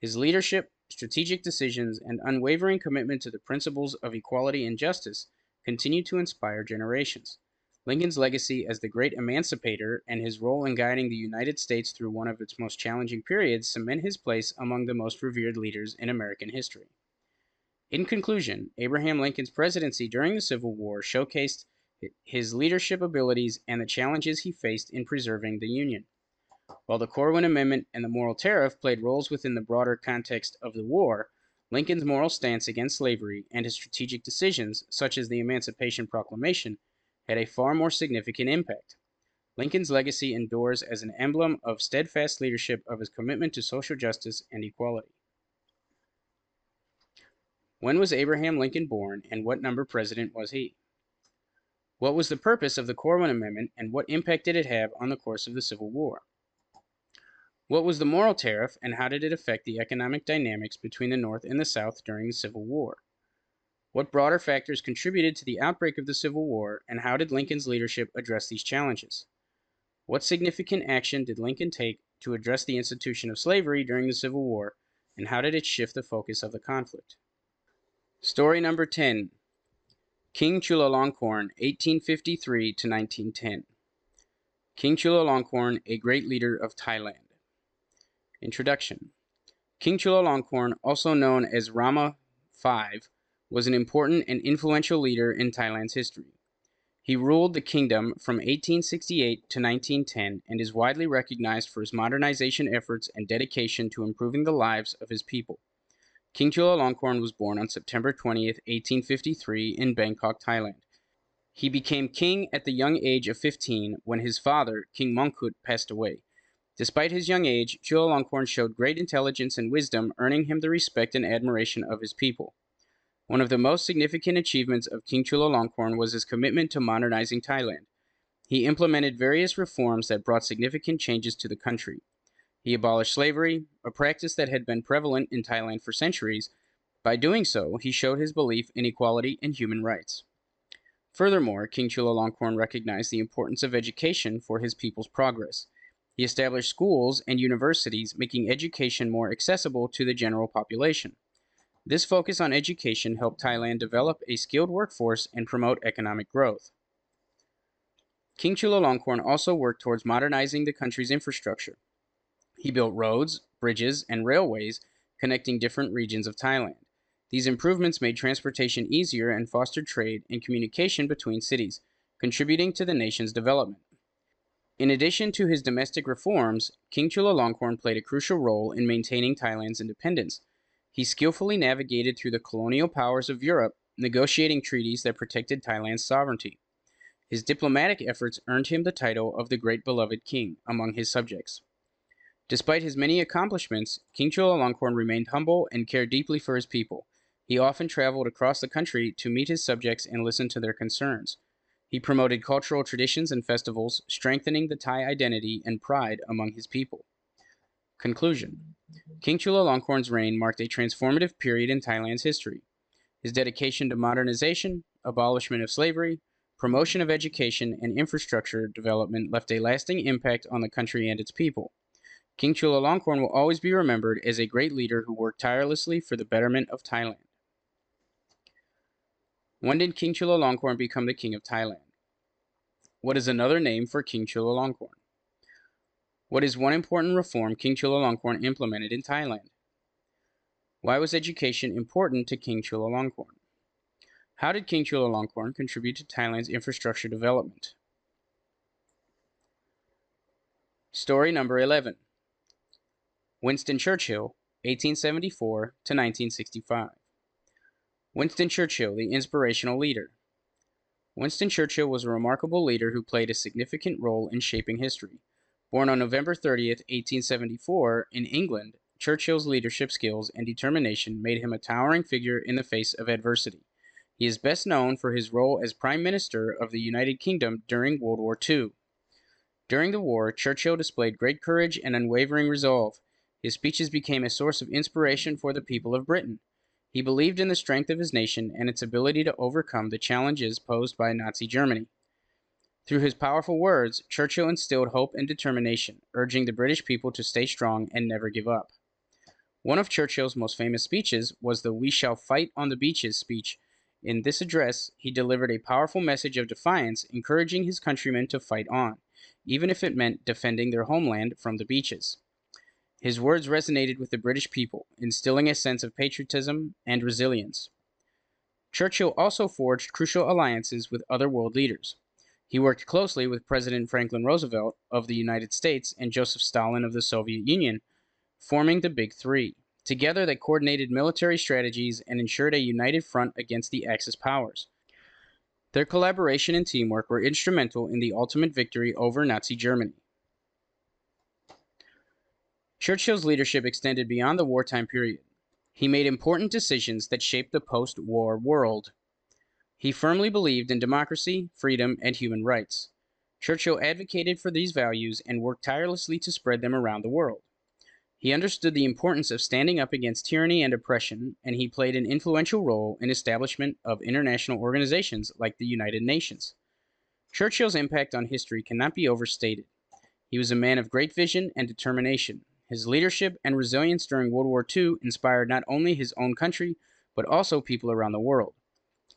Speaker 1: His leadership, strategic decisions, and unwavering commitment to the principles of equality and justice continue to inspire generations. Lincoln's legacy as the great emancipator and his role in guiding the United States through one of its most challenging periods cement his place among the most revered leaders in American history. In conclusion, Abraham Lincoln's presidency during the Civil War showcased his leadership abilities and the challenges he faced in preserving the Union. While the Corwin Amendment and the Morrill Tariff played roles within the broader context of the war, Lincoln's moral stance against slavery and his strategic decisions, such as the Emancipation Proclamation, had a far more significant impact. Lincoln's legacy endures as an emblem of steadfast leadership of his commitment to social justice and equality. When was Abraham Lincoln born, and what number president was he? What was the purpose of the Corwin Amendment, and what impact did it have on the course of the Civil War? What was the Morrill Tariff, and how did it affect the economic dynamics between the North and the South during the Civil War? What broader factors contributed to the outbreak of the Civil War, and how did Lincoln's leadership address these challenges? What significant action did Lincoln take to address the institution of slavery during the Civil War, and how did it shift the focus of the conflict? Story number 10. King Chulalongkorn, 1853 to 1910. King Chulalongkorn, a great leader of Thailand. Introduction. King Chulalongkorn, also known as Rama V, was an important and influential leader in Thailand's history. He ruled the kingdom from 1868 to 1910 and is widely recognized for his modernization efforts and dedication to improving the lives of his people. King Chulalongkorn was born on September 20, 1853 in Bangkok, Thailand. He became king at the young age of 15 when his father, King Mongkut, passed away. Despite his young age, Chulalongkorn showed great intelligence and wisdom, earning him the respect and admiration of his people. One of the most significant achievements of King Chulalongkorn was his commitment to modernizing Thailand. He implemented various reforms that brought significant changes to the country. He abolished slavery, a practice that had been prevalent in Thailand for centuries. By doing so, he showed his belief in equality and human rights. Furthermore, King Chulalongkorn recognized the importance of education for his people's progress. He established schools and universities, making education more accessible to the general population. This focus on education helped Thailand develop a skilled workforce and promote economic growth. King Chulalongkorn also worked towards modernizing the country's infrastructure. He built roads, bridges, and railways connecting different regions of Thailand. These improvements made transportation easier and fostered trade and communication between cities. contributing to the nation's development. In addition to his domestic reforms, King Chulalongkorn played a crucial role in maintaining Thailand's independence. He skillfully navigated through the colonial powers of Europe, negotiating treaties that protected Thailand's sovereignty. His diplomatic efforts earned him the title of the Great Beloved King among his subjects. Despite his many accomplishments, King Chulalongkorn remained humble and cared deeply for his people. He often traveled across the country to meet his subjects and listen to their concerns. He promoted cultural traditions and festivals, strengthening the Thai identity and pride among his people. Conclusion: King Chulalongkorn's reign marked a transformative period in Thailand's history. His dedication to modernization, abolishment of slavery, promotion of education, and infrastructure development left a lasting impact on the country and its people. King Chulalongkorn will always be remembered as a great leader who worked tirelessly for the betterment of Thailand. When did King Chulalongkorn become the King of Thailand? What is another name for King Chulalongkorn? What is one important reform King Chulalongkorn implemented in Thailand? Why was education important to King Chulalongkorn? How did King Chulalongkorn contribute to Thailand's infrastructure development? Story number 11. Winston Churchill, 1874 to 1965. Winston Churchill, the inspirational leader. Winston Churchill was a remarkable leader who played a significant role in shaping history. Born on November 30th, 1874, in England, Churchill's leadership skills and determination made him a towering figure in the face of adversity. He is best known for his role as Prime Minister of the United Kingdom during World War II. During the war, Churchill displayed great courage and unwavering resolve. His speeches became a source of inspiration for the people of Britain. He believed in the strength of his nation and its ability to overcome the challenges posed by Nazi Germany. Through his powerful words, Churchill instilled hope and determination, urging the British people to stay strong and never give up. One of Churchill's most famous speeches was the "We Shall Fight on the Beaches" speech. In this address, he delivered a powerful message of defiance, encouraging his countrymen to fight on, even if it meant defending their homeland from the beaches. His words resonated with the British people, instilling a sense of patriotism and resilience. Churchill also forged crucial alliances with other world leaders. He worked closely with President Franklin Roosevelt of the United States and Joseph Stalin of the Soviet Union, forming the Big Three. Together, they coordinated military strategies and ensured a united front against the Axis powers. Their collaboration and teamwork were instrumental in the ultimate victory over Nazi Germany. Churchill's leadership extended beyond the wartime period. He made important decisions that shaped the post-war world. He firmly believed in democracy, freedom, and human rights. Churchill advocated for these values and worked tirelessly to spread them around the world. He understood the importance of standing up against tyranny and oppression, and he played an influential role in establishment of international organizations like the United Nations. Churchill's impact on history cannot be overstated. He was a man of great vision and determination. His leadership and resilience during World War II inspired not only his own country, but also people around the world.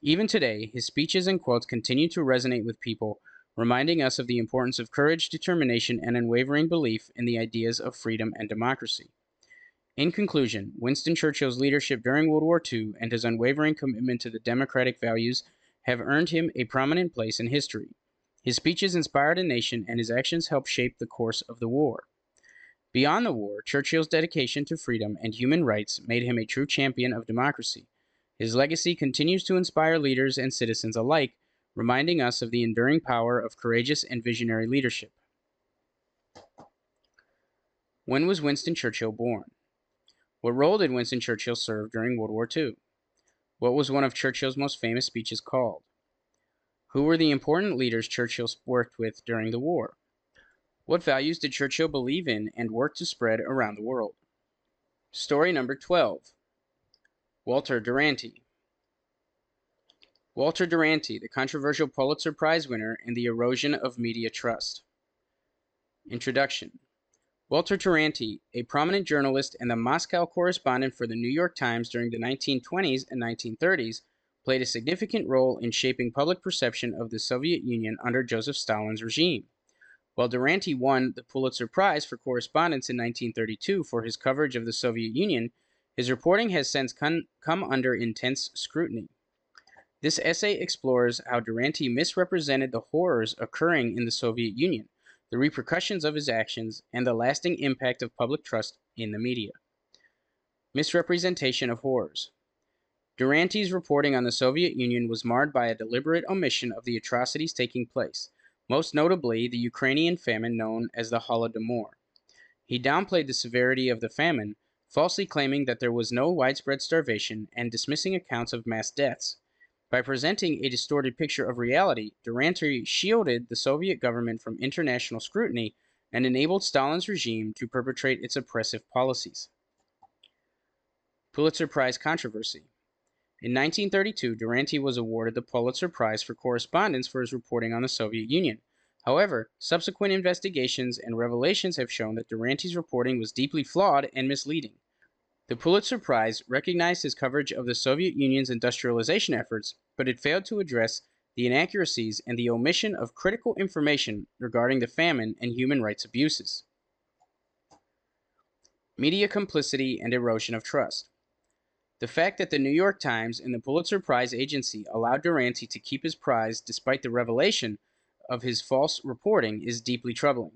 Speaker 1: Even today, his speeches and quotes continue to resonate with people, reminding us of the importance of courage, determination, and unwavering belief in the ideas of freedom and democracy. In conclusion, Winston Churchill's leadership during World War II and his unwavering commitment to the democratic values have earned him a prominent place in history. His speeches inspired a nation, and his actions helped shape the course of the war. Beyond the war, Churchill's dedication to freedom and human rights made him a true champion of democracy. His legacy continues to inspire leaders and citizens alike, reminding us of the enduring power of courageous and visionary leadership. When was Winston Churchill born? What role did Winston Churchill serve during World War II? What was one of Churchill's most famous speeches called? Who were the important leaders Churchill worked with during the war? What values did Churchill believe in and work to spread around the world? Story number 12. Walter Duranty. Walter Duranty, the controversial Pulitzer Prize winner in The Erosion of Media Trust. Introduction. Walter Duranty, a prominent journalist and the Moscow correspondent for the New York Times during the 1920s and 1930s, played a significant role in shaping public perception of the Soviet Union under Joseph Stalin's regime. While Duranty won the Pulitzer Prize for Correspondence in 1932 for his coverage of the Soviet Union, his reporting has since come under intense scrutiny. This essay explores how Duranty misrepresented the horrors occurring in the Soviet Union, the repercussions of his actions, and the lasting impact of public trust in the media. Misrepresentation of horrors. Duranty's reporting on the Soviet Union was marred by a deliberate omission of the atrocities taking place, most notably the Ukrainian famine known as the Holodomor. He downplayed the severity of the famine, falsely claiming that there was no widespread starvation and dismissing accounts of mass deaths. By presenting a distorted picture of reality, Duranty shielded the Soviet government from international scrutiny and enabled Stalin's regime to perpetrate its oppressive policies. Pulitzer Prize controversy. In 1932, Duranty was awarded the Pulitzer Prize for correspondence for his reporting on the Soviet Union. However, subsequent investigations and revelations have shown that Duranty's reporting was deeply flawed and misleading. The Pulitzer Prize recognized his coverage of the Soviet Union's industrialization efforts, but it failed to address the inaccuracies and the omission of critical information regarding the famine and human rights abuses. Media complicity and erosion of trust. The fact that the New York Times and the Pulitzer Prize agency allowed Duranty to keep his prize despite the revelation of his false reporting is deeply troubling.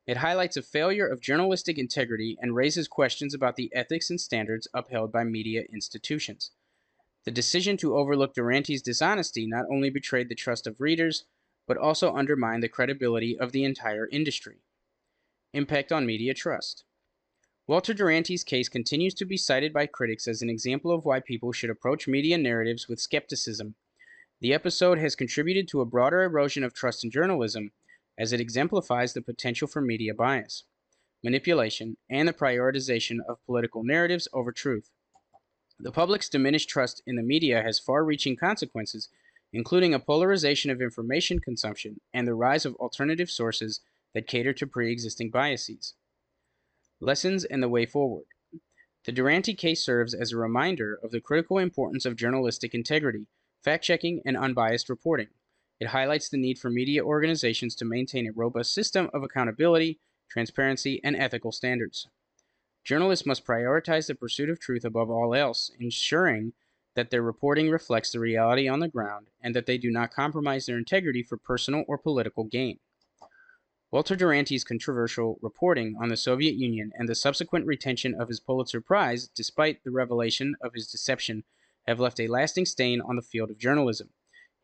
Speaker 1: It highlights a failure of journalistic integrity and raises questions about the ethics and standards upheld by media institutions. The decision to overlook Duranty's dishonesty not only betrayed the trust of readers, but also undermined the credibility of the entire industry. Impact on media trust. Walter Duranty's case continues to be cited by critics as an example of why people should approach media narratives with skepticism. The episode has contributed to a broader erosion of trust in journalism, as it exemplifies the potential for media bias, manipulation, and the prioritization of political narratives over truth. The public's diminished trust in the media has far-reaching consequences, including a polarization of information consumption and the rise of alternative sources that cater to pre-existing biases. Lessons and the way forward. The Duranty case serves as a reminder of the critical importance of journalistic integrity, fact-checking, and unbiased reporting. It highlights the need for media organizations to maintain a robust system of accountability, transparency, and ethical standards. Journalists must prioritize the pursuit of truth above all else, ensuring that their reporting reflects the reality on the ground and that they do not compromise their integrity for personal or political gain. Walter Duranty's controversial reporting on the Soviet Union and the subsequent retention of his Pulitzer Prize, despite the revelation of his deception, have left a lasting stain on the field of journalism.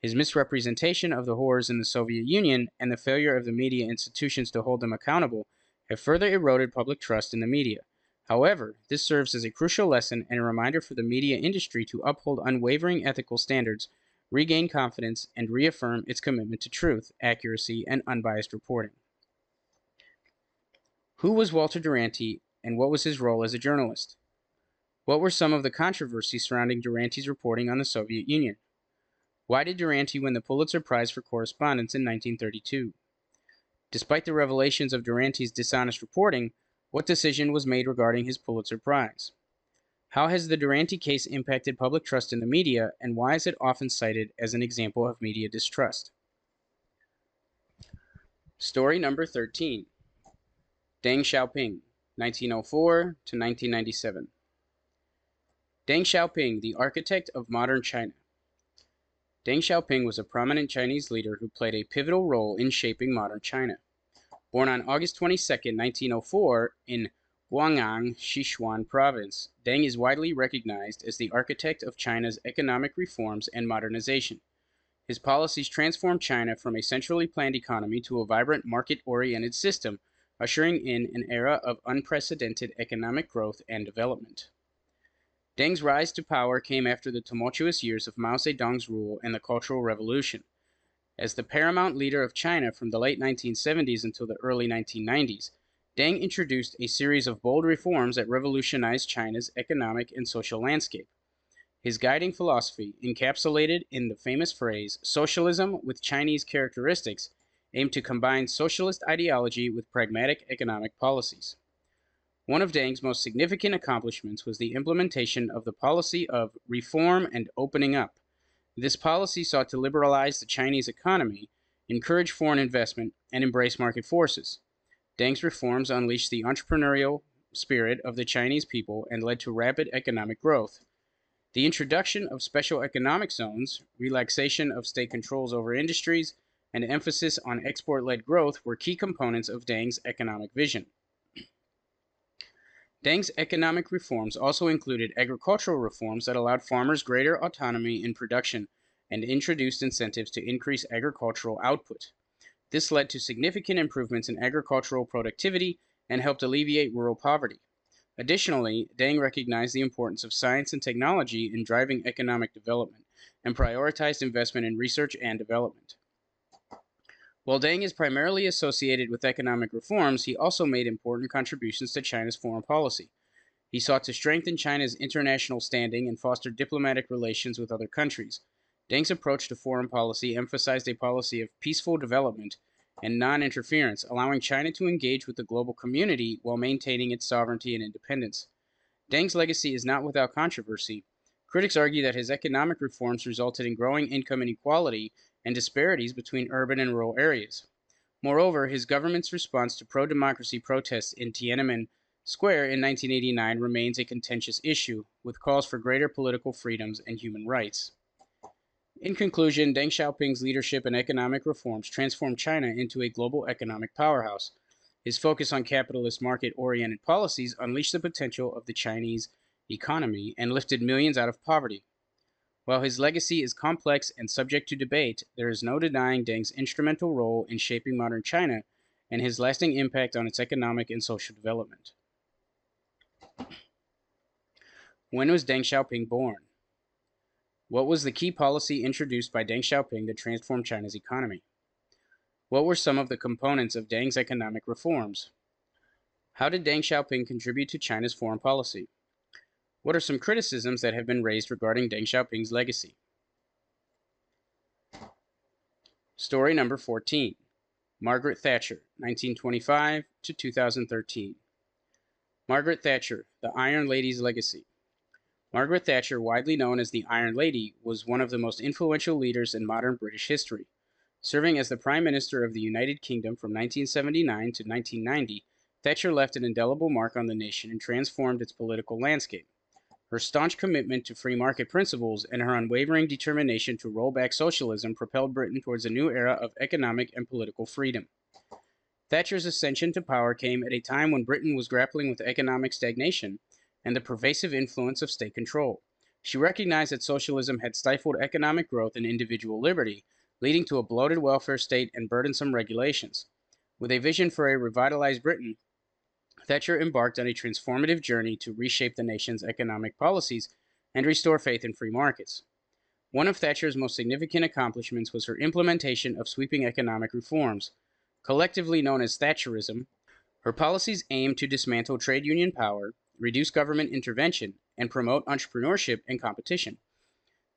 Speaker 1: His misrepresentation of the horrors in the Soviet Union and the failure of the media institutions to hold them accountable have further eroded public trust in the media. However, this serves as a crucial lesson and a reminder for the media industry to uphold unwavering ethical standards, regain confidence, and reaffirm its commitment to truth, accuracy, and unbiased reporting. Who was Walter Duranty, and what was his role as a journalist? What were some of the controversies surrounding Duranty's reporting on the Soviet Union? Why did Duranty win the Pulitzer Prize for Correspondence in 1932? Despite the revelations of Duranty's dishonest reporting, what decision was made regarding his Pulitzer Prize? How has the Duranty case impacted public trust in the media, and why is it often cited as an example of media distrust? Story number 13. Deng Xiaoping, 1904 to 1997. Deng Xiaoping, the architect of modern China. Deng Xiaoping was a prominent Chinese leader who played a pivotal role in shaping modern China. Born on August 22, 1904, in Guang'an, Sichuan Province, Deng is widely recognized as the architect of China's economic reforms and modernization. His policies transformed China from a centrally planned economy to a vibrant market-oriented system, ushering in an era of unprecedented economic growth and development. Deng's rise to power came after the tumultuous years of Mao Zedong's rule and the Cultural Revolution. As the paramount leader of China from the late 1970s until the early 1990s, Deng introduced a series of bold reforms that revolutionized China's economic and social landscape. His guiding philosophy, encapsulated in the famous phrase, "socialism with Chinese characteristics," aimed to combine socialist ideology with pragmatic economic policies. One of Deng's most significant accomplishments was the implementation of the policy of reform and opening up. This policy sought to liberalize the Chinese economy, encourage foreign investment, and embrace market forces. Deng's reforms unleashed the entrepreneurial spirit of the Chinese people and led to rapid economic growth. The introduction of special economic zones, relaxation of state controls over industries, and emphasis on export-led growth were key components of Deng's economic vision. Deng's economic reforms also included agricultural reforms that allowed farmers greater autonomy in production and introduced incentives to increase agricultural output. This led to significant improvements in agricultural productivity and helped alleviate rural poverty. Additionally, Deng recognized the importance of science and technology in driving economic development and prioritized investment in research and development. While Deng is primarily associated with economic reforms, he also made important contributions to China's foreign policy. He sought to strengthen China's international standing and foster diplomatic relations with other countries. Deng's approach to foreign policy emphasized a policy of peaceful development and non-interference, allowing China to engage with the global community while maintaining its sovereignty and independence. Deng's legacy is not without controversy. Critics argue that his economic reforms resulted in growing income inequality and disparities between urban and rural areas. Moreover, his government's response to pro-democracy protests in Tiananmen Square in 1989 remains a contentious issue, with calls for greater political freedoms and human rights. In conclusion, Deng Xiaoping's leadership and economic reforms transformed China into a global economic powerhouse. His focus on capitalist market-oriented policies unleashed the potential of the Chinese economy and lifted millions out of poverty. While his legacy is complex and subject to debate, there is no denying Deng's instrumental role in shaping modern China and his lasting impact on its economic and social development. When was Deng Xiaoping born? What was the key policy introduced by Deng Xiaoping that transformed China's economy? What were some of the components of Deng's economic reforms? How did Deng Xiaoping contribute to China's foreign policy? What are some criticisms that have been raised regarding Deng Xiaoping's legacy? Story number 14. Margaret Thatcher, 1925 to 2013. Margaret Thatcher, the Iron Lady's legacy. Margaret Thatcher, widely known as the Iron Lady, was one of the most influential leaders in modern British history. Serving as the Prime Minister of the United Kingdom from 1979 to 1990, Thatcher left an indelible mark on the nation and transformed its political landscape. Her staunch commitment to free market principles and her unwavering determination to roll back socialism propelled Britain towards a new era of economic and political freedom. Thatcher's ascension to power came at a time when Britain was grappling with economic stagnation and the pervasive influence of state control. She recognized that socialism had stifled economic growth and individual liberty, leading to a bloated welfare state and burdensome regulations. With a vision for a revitalized Britain, Thatcher embarked on a transformative journey to reshape the nation's economic policies and restore faith in free markets. One of Thatcher's most significant accomplishments was her implementation of sweeping economic reforms. Collectively known as Thatcherism, her policies aimed to dismantle trade union power, reduce government intervention, and promote entrepreneurship and competition.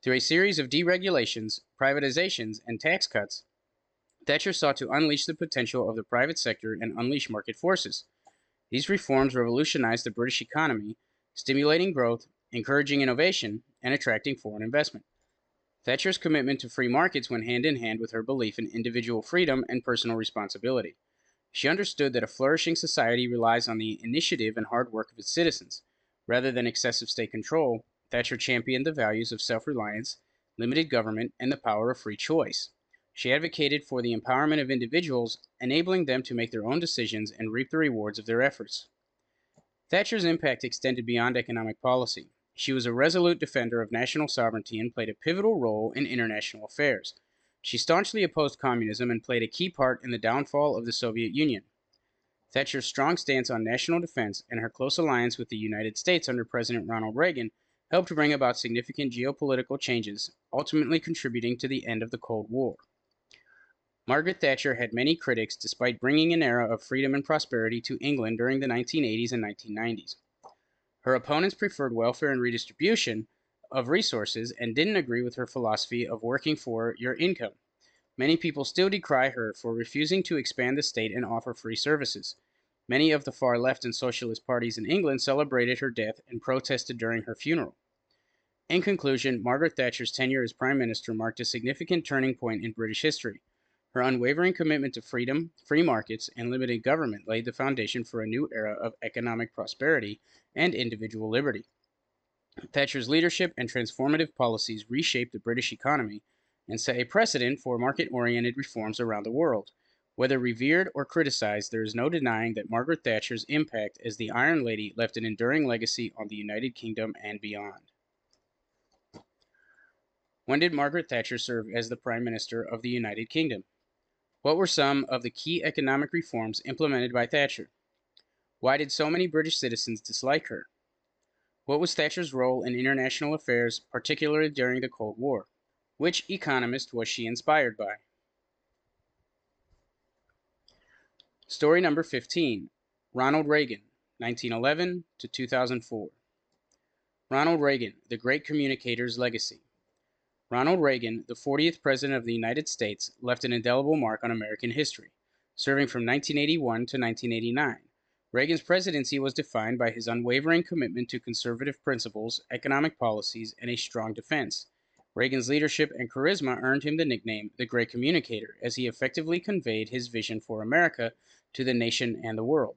Speaker 1: Through a series of deregulations, privatizations, and tax cuts, Thatcher sought to unleash the potential of the private sector and unleash market forces. These reforms revolutionized the British economy, stimulating growth, encouraging innovation, and attracting foreign investment. Thatcher's commitment to free markets went hand in hand with her belief in individual freedom and personal responsibility. She understood that a flourishing society relies on the initiative and hard work of its citizens. Rather than excessive state control, Thatcher championed the values of self-reliance, limited government, and the power of free choice. She advocated for the empowerment of individuals, enabling them to make their own decisions and reap the rewards of their efforts. Thatcher's impact extended beyond economic policy. She was a resolute defender of national sovereignty and played a pivotal role in international affairs. She staunchly opposed communism and played a key part in the downfall of the Soviet Union. Thatcher's strong stance on national defense and her close alliance with the United States under President Ronald Reagan helped bring about significant geopolitical changes, ultimately contributing to the end of the Cold War. Margaret Thatcher had many critics despite bringing an era of freedom and prosperity to England during the 1980s and 1990s. Her opponents preferred welfare and redistribution of resources and didn't agree with her philosophy of working for your income. Many people still decry her for refusing to expand the state and offer free services. Many of the far left and socialist parties in England celebrated her death and protested during her funeral. In conclusion, Margaret Thatcher's tenure as Prime Minister marked a significant turning point in British history. Her unwavering commitment to freedom, free markets, and limited government laid the foundation for a new era of economic prosperity and individual liberty. Thatcher's leadership and transformative policies reshaped the British economy and set a precedent for market-oriented reforms around the world. Whether revered or criticized, there is no denying that Margaret Thatcher's impact as the Iron Lady left an enduring legacy on the United Kingdom and beyond. When did Margaret Thatcher serve as the Prime Minister of the United Kingdom? What were some of the key economic reforms implemented by Thatcher? Why did so many British citizens dislike her? What was Thatcher's role in international affairs, particularly during the Cold War? Which economist was she inspired by? Story number 15, Ronald Reagan, 1911 to 2004. Ronald Reagan, the Great Communicator's Legacy. Ronald Reagan, the 40th President of the United States, left an indelible mark on American history, serving from 1981 to 1989. Reagan's presidency was defined by his unwavering commitment to conservative principles, economic policies, and a strong defense. Reagan's leadership and charisma earned him the nickname the Great Communicator, as he effectively conveyed his vision for America to the nation and the world.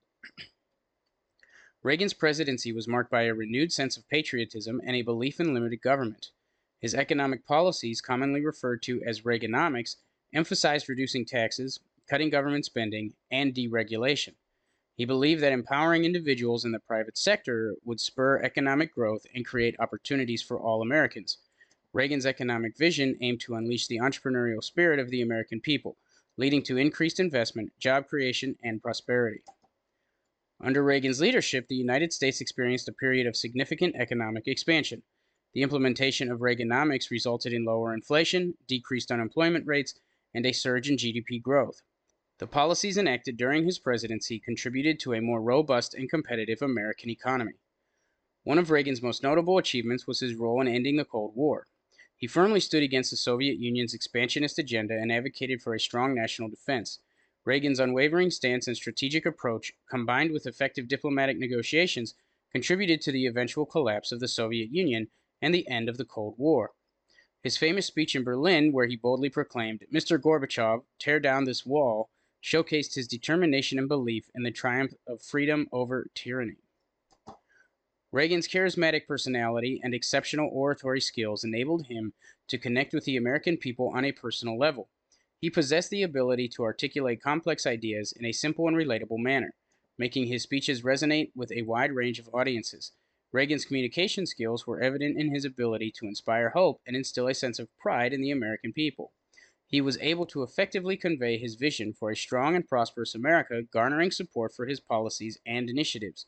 Speaker 1: Reagan's presidency was marked by a renewed sense of patriotism and a belief in limited government. His economic policies, commonly referred to as Reaganomics, emphasized reducing taxes, cutting government spending, and deregulation. He believed that empowering individuals in the private sector would spur economic growth and create opportunities for all Americans. Reagan's economic vision aimed to unleash the entrepreneurial spirit of the American people, leading to increased investment, job creation, and prosperity. Under Reagan's leadership, the United States experienced a period of significant economic expansion. The implementation of Reaganomics resulted in lower inflation, decreased unemployment rates, and a surge in GDP growth. The policies enacted during his presidency contributed to a more robust and competitive American economy. One of Reagan's most notable achievements was his role in ending the Cold War. He firmly stood against the Soviet Union's expansionist agenda and advocated for a strong national defense. Reagan's unwavering stance and strategic approach, combined with effective diplomatic negotiations, contributed to the eventual collapse of the Soviet Union and the end of the Cold War. His famous speech in Berlin, where he boldly proclaimed, "Mr. Gorbachev, tear down this wall," showcased his determination and belief in the triumph of freedom over tyranny. Reagan's charismatic personality and exceptional oratory skills enabled him to connect with the American people on a personal level. He possessed the ability to articulate complex ideas in a simple and relatable manner, making his speeches resonate with a wide range of audiences. Reagan's communication skills were evident in his ability to inspire hope and instill a sense of pride in the American people. He was able to effectively convey his vision for a strong and prosperous America, garnering support for his policies and initiatives.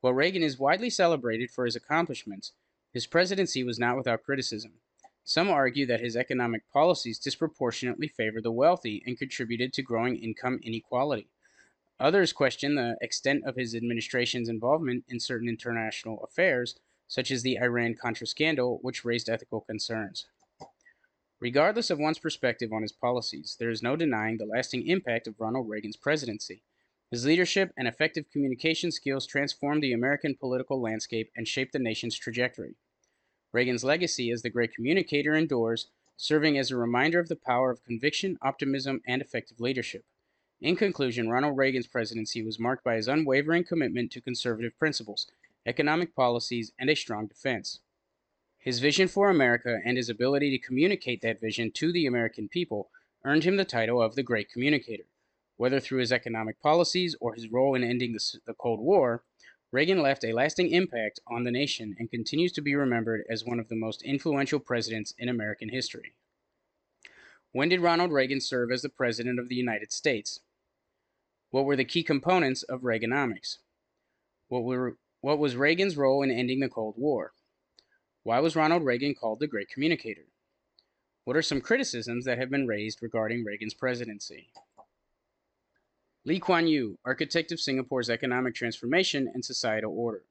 Speaker 1: While Reagan is widely celebrated for his accomplishments, his presidency was not without criticism. Some argue that his economic policies disproportionately favored the wealthy and contributed to growing income inequality. Others question the extent of his administration's involvement in certain international affairs, such as the Iran-Contra scandal, which raised ethical concerns. Regardless of one's perspective on his policies, there is no denying the lasting impact of Ronald Reagan's presidency. His leadership and effective communication skills transformed the American political landscape and shaped the nation's trajectory. Reagan's legacy as the great communicator endures, serving as a reminder of the power of conviction, optimism, and effective leadership. In conclusion, Ronald Reagan's presidency was marked by his unwavering commitment to conservative principles, economic policies, and a strong defense. His vision for America and his ability to communicate that vision to the American people earned him the title of the Great Communicator. Whether through his economic policies or his role in ending the Cold War, Reagan left a lasting impact on the nation and continues to be remembered as one of the most influential presidents in American history. When did Ronald Reagan serve as the President of the United States? What were the key components of Reaganomics? What was Reagan's role in ending the Cold War? Why was Ronald Reagan called the Great Communicator? What are some criticisms that have been raised regarding Reagan's presidency? Lee Kuan Yew, architect of Singapore's economic transformation and societal order.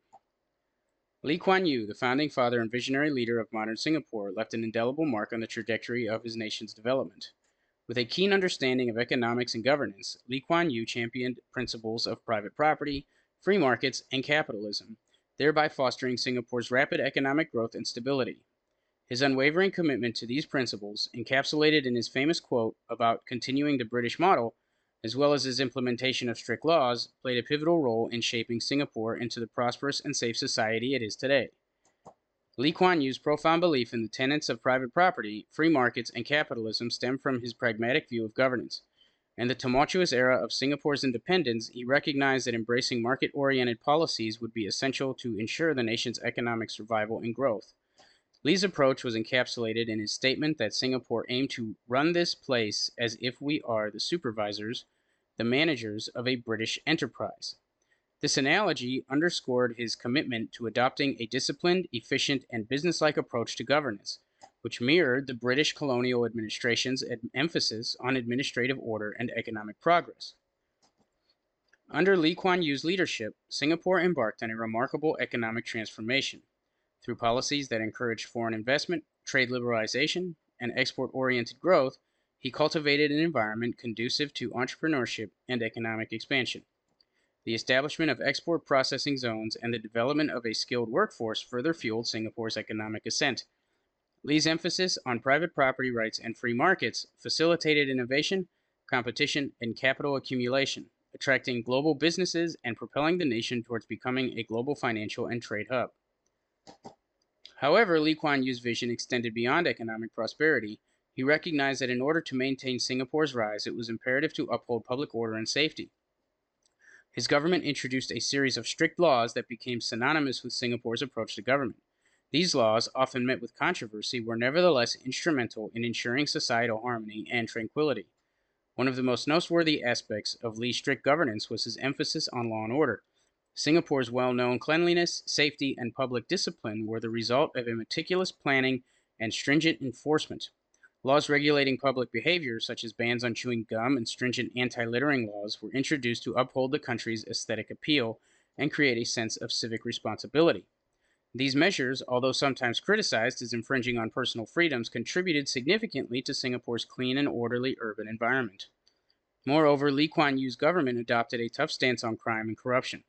Speaker 1: Lee Kuan Yew, the founding father and visionary leader of modern Singapore, left an indelible mark on the trajectory of his nation's development. With a keen understanding of economics and governance, Lee Kuan Yew championed principles of private property, free markets, and capitalism, thereby fostering Singapore's rapid economic growth and stability. His unwavering commitment to these principles, encapsulated in his famous quote about continuing the British model, as well as his implementation of strict laws, played a pivotal role in shaping Singapore into the prosperous and safe society it is today. Lee Kuan Yew's profound belief in the tenets of private property, free markets, and capitalism stemmed from his pragmatic view of governance. In the tumultuous era of Singapore's independence, he recognized that embracing market-oriented policies would be essential to ensure the nation's economic survival and growth. Lee's approach was encapsulated in his statement that Singapore aimed to run this place as if we are the supervisors, the managers of a British enterprise. This analogy underscored his commitment to adopting a disciplined, efficient, and businesslike approach to governance, which mirrored the British colonial administration's emphasis on administrative order and economic progress. Under Lee Kuan Yew's leadership, Singapore embarked on a remarkable economic transformation. Through policies that encouraged foreign investment, trade liberalization, and export-oriented growth, he cultivated an environment conducive to entrepreneurship and economic expansion. The establishment of export processing zones and the development of a skilled workforce further fueled Singapore's economic ascent. Lee's emphasis on private property rights and free markets facilitated innovation, competition, and capital accumulation, attracting global businesses and propelling the nation towards becoming a global financial and trade hub. However, Lee Kuan Yew's vision extended beyond economic prosperity. He recognized that in order to maintain Singapore's rise, it was imperative to uphold public order and safety. His government introduced a series of strict laws that became synonymous with Singapore's approach to government. These laws, often met with controversy, were nevertheless instrumental in ensuring societal harmony and tranquility. One of the most noteworthy aspects of Lee's strict governance was his emphasis on law and order. Singapore's well-known cleanliness, safety, and public discipline were the result of a meticulous planning and stringent enforcement. Laws regulating public behavior, such as bans on chewing gum and stringent anti-littering laws, were introduced to uphold the country's aesthetic appeal and create a sense of civic responsibility. These measures, although sometimes criticized as infringing on personal freedoms, contributed significantly to Singapore's clean and orderly urban environment. Moreover, Lee Kuan Yew's government adopted a tough stance on crime and corruption.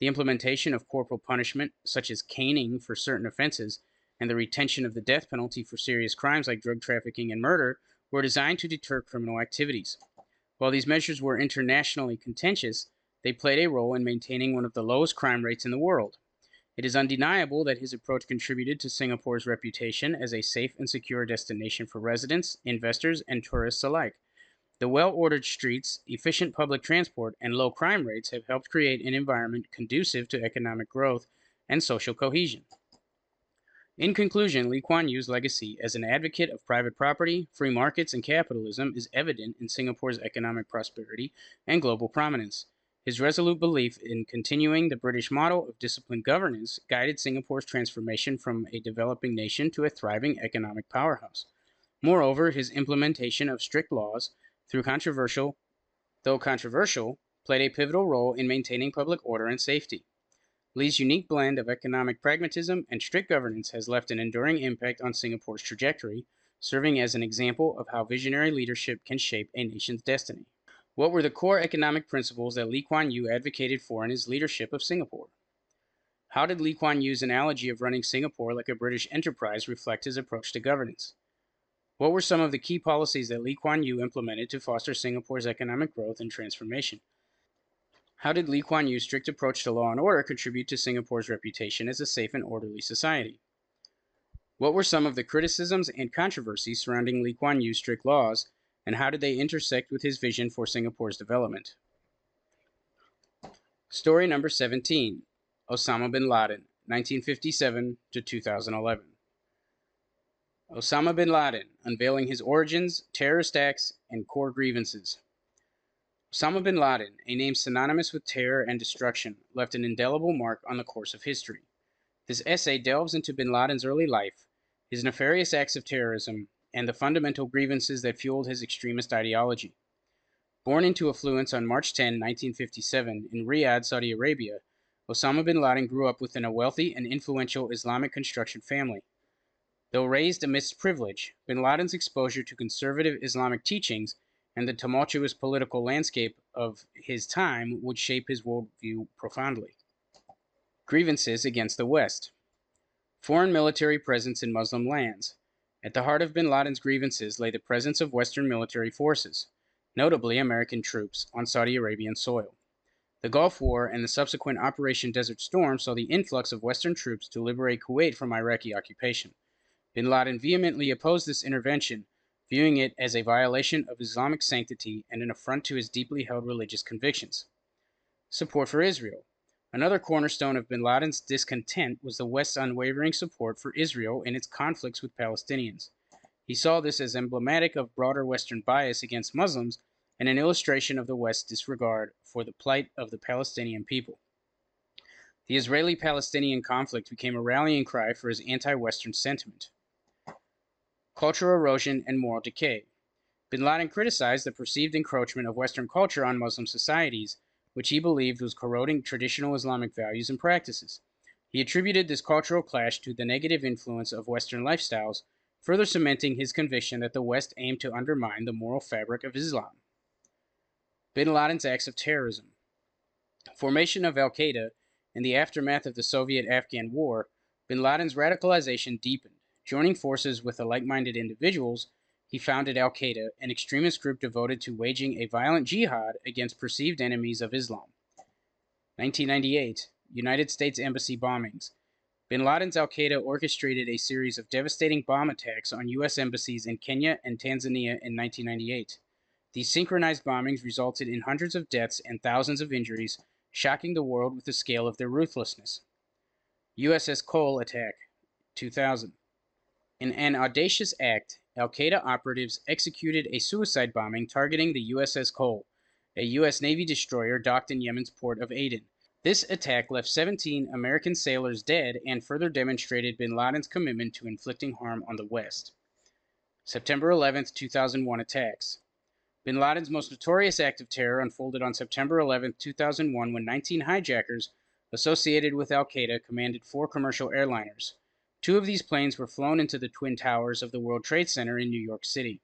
Speaker 1: The implementation of corporal punishment, such as caning for certain offenses, and the retention of the death penalty for serious crimes like drug trafficking and murder were designed to deter criminal activities. While these measures were internationally contentious, they played a role in maintaining one of the lowest crime rates in the world. It is undeniable that his approach contributed to Singapore's reputation as a safe and secure destination for residents, investors, and tourists alike. The well-ordered streets, efficient public transport, and low crime rates have helped create an environment conducive to economic growth and social cohesion. In conclusion, Lee Kuan Yew's legacy as an advocate of private property, free markets, and capitalism is evident in Singapore's economic prosperity and global prominence. His resolute belief in continuing the British model of disciplined governance guided Singapore's transformation from a developing nation to a thriving economic powerhouse. Moreover, his implementation of strict laws, though controversial, played a pivotal role in maintaining public order and safety. Lee's unique blend of economic pragmatism and strict governance has left an enduring impact on Singapore's trajectory, serving as an example of how visionary leadership can shape a nation's destiny. What were the core economic principles that Lee Kuan Yew advocated for in his leadership of Singapore? How did Lee Kuan Yew's analogy of running Singapore like a British enterprise reflect his approach to governance? What were some of the key policies that Lee Kuan Yew implemented to foster Singapore's economic growth and transformation? How did Lee Kuan Yew's strict approach to law and order contribute to Singapore's reputation as a safe and orderly society? What were some of the criticisms and controversies surrounding Lee Kuan Yew's strict laws, and how did they intersect with his vision for Singapore's development? Story number 17, Osama bin Laden, 1957 to 2011. Osama bin Laden, unveiling his origins, terrorist acts, and core grievances. Osama bin Laden, a name synonymous with terror and destruction, left an indelible mark on the course of history. This essay delves into bin Laden's early life, his nefarious acts of terrorism, and the fundamental grievances that fueled his extremist ideology. Born into affluence on March 10, 1957, in Riyadh, Saudi Arabia, Osama bin Laden grew up within a wealthy and influential Islamic construction family. Though raised amidst privilege, bin Laden's exposure to conservative Islamic teachings and the tumultuous political landscape of his time would shape his worldview profoundly. Grievances against the West. Foreign military presence in Muslim lands. At the heart of bin Laden's grievances lay the presence of Western military forces, notably American troops, on Saudi Arabian soil. The Gulf War and the subsequent Operation Desert Storm saw the influx of Western troops to liberate Kuwait from Iraqi occupation. Bin Laden vehemently opposed this intervention, viewing it as a violation of Islamic sanctity and an affront to his deeply held religious convictions. Support for Israel. Another cornerstone of bin Laden's discontent was the West's unwavering support for Israel in its conflicts with Palestinians. He saw this as emblematic of broader Western bias against Muslims and an illustration of the West's disregard for the plight of the Palestinian people. The Israeli-Palestinian conflict became a rallying cry for his anti-Western sentiment. Cultural erosion and moral decay. Bin Laden criticized the perceived encroachment of Western culture on Muslim societies, which he believed was corroding traditional Islamic values and practices. He attributed this cultural clash to the negative influence of Western lifestyles, further cementing his conviction that the West aimed to undermine the moral fabric of Islam. Bin Laden's acts of terrorism. Formation of al-Qaeda in the aftermath of the Soviet-Afghan War, bin Laden's radicalization deepened. Joining forces with the like-minded individuals, he founded al-Qaeda, an extremist group devoted to waging a violent jihad against perceived enemies of Islam. 1998, United States Embassy bombings. Bin Laden's al-Qaeda orchestrated a series of devastating bomb attacks on U.S. embassies in Kenya and Tanzania in 1998. These synchronized bombings resulted in hundreds of deaths and thousands of injuries, shocking the world with the scale of their ruthlessness. USS Cole attack, 2000. In an audacious act, al-Qaeda operatives executed a suicide bombing targeting the USS Cole, a U.S. Navy destroyer docked in Yemen's port of Aden. This attack left 17 American sailors dead and further demonstrated bin Laden's commitment to inflicting harm on the West. September 11, 2001 attacks. Bin Laden's most notorious act of terror unfolded on September 11, 2001, when 19 hijackers associated with al-Qaeda commanded 4 commercial airliners. 2 of these planes were flown into the Twin Towers of the World Trade Center in New York City,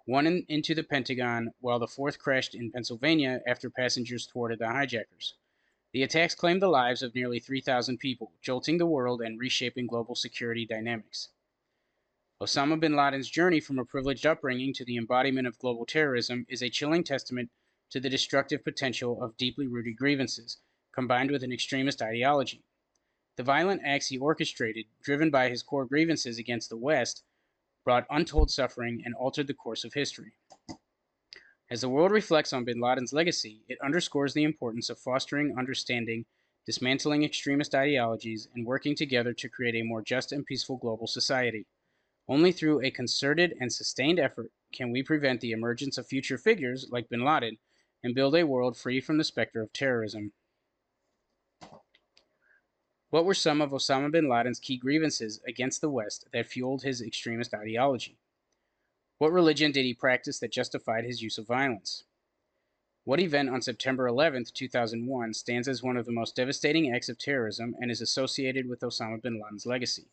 Speaker 1: one into the Pentagon, while the 4th crashed in Pennsylvania after passengers thwarted the hijackers. The attacks claimed the lives of nearly 3,000 people, jolting the world and reshaping global security dynamics. Osama bin Laden's journey from a privileged upbringing to the embodiment of global terrorism is a chilling testament to the destructive potential of deeply rooted grievances, combined with an extremist ideology. The violent acts he orchestrated, driven by his core grievances against the West, brought untold suffering and altered the course of history. As the world reflects on bin Laden's legacy, it underscores the importance of fostering understanding, dismantling extremist ideologies, and working together to create a more just and peaceful global society. Only through a concerted and sustained effort can we prevent the emergence of future figures like bin Laden and build a world free from the specter of terrorism. What were some of Osama bin Laden's key grievances against the West that fueled his extremist ideology? What religion did he practice that justified his use of violence? What event on September 11, 2001 stands as one of the most devastating acts of terrorism and is associated with Osama bin Laden's legacy?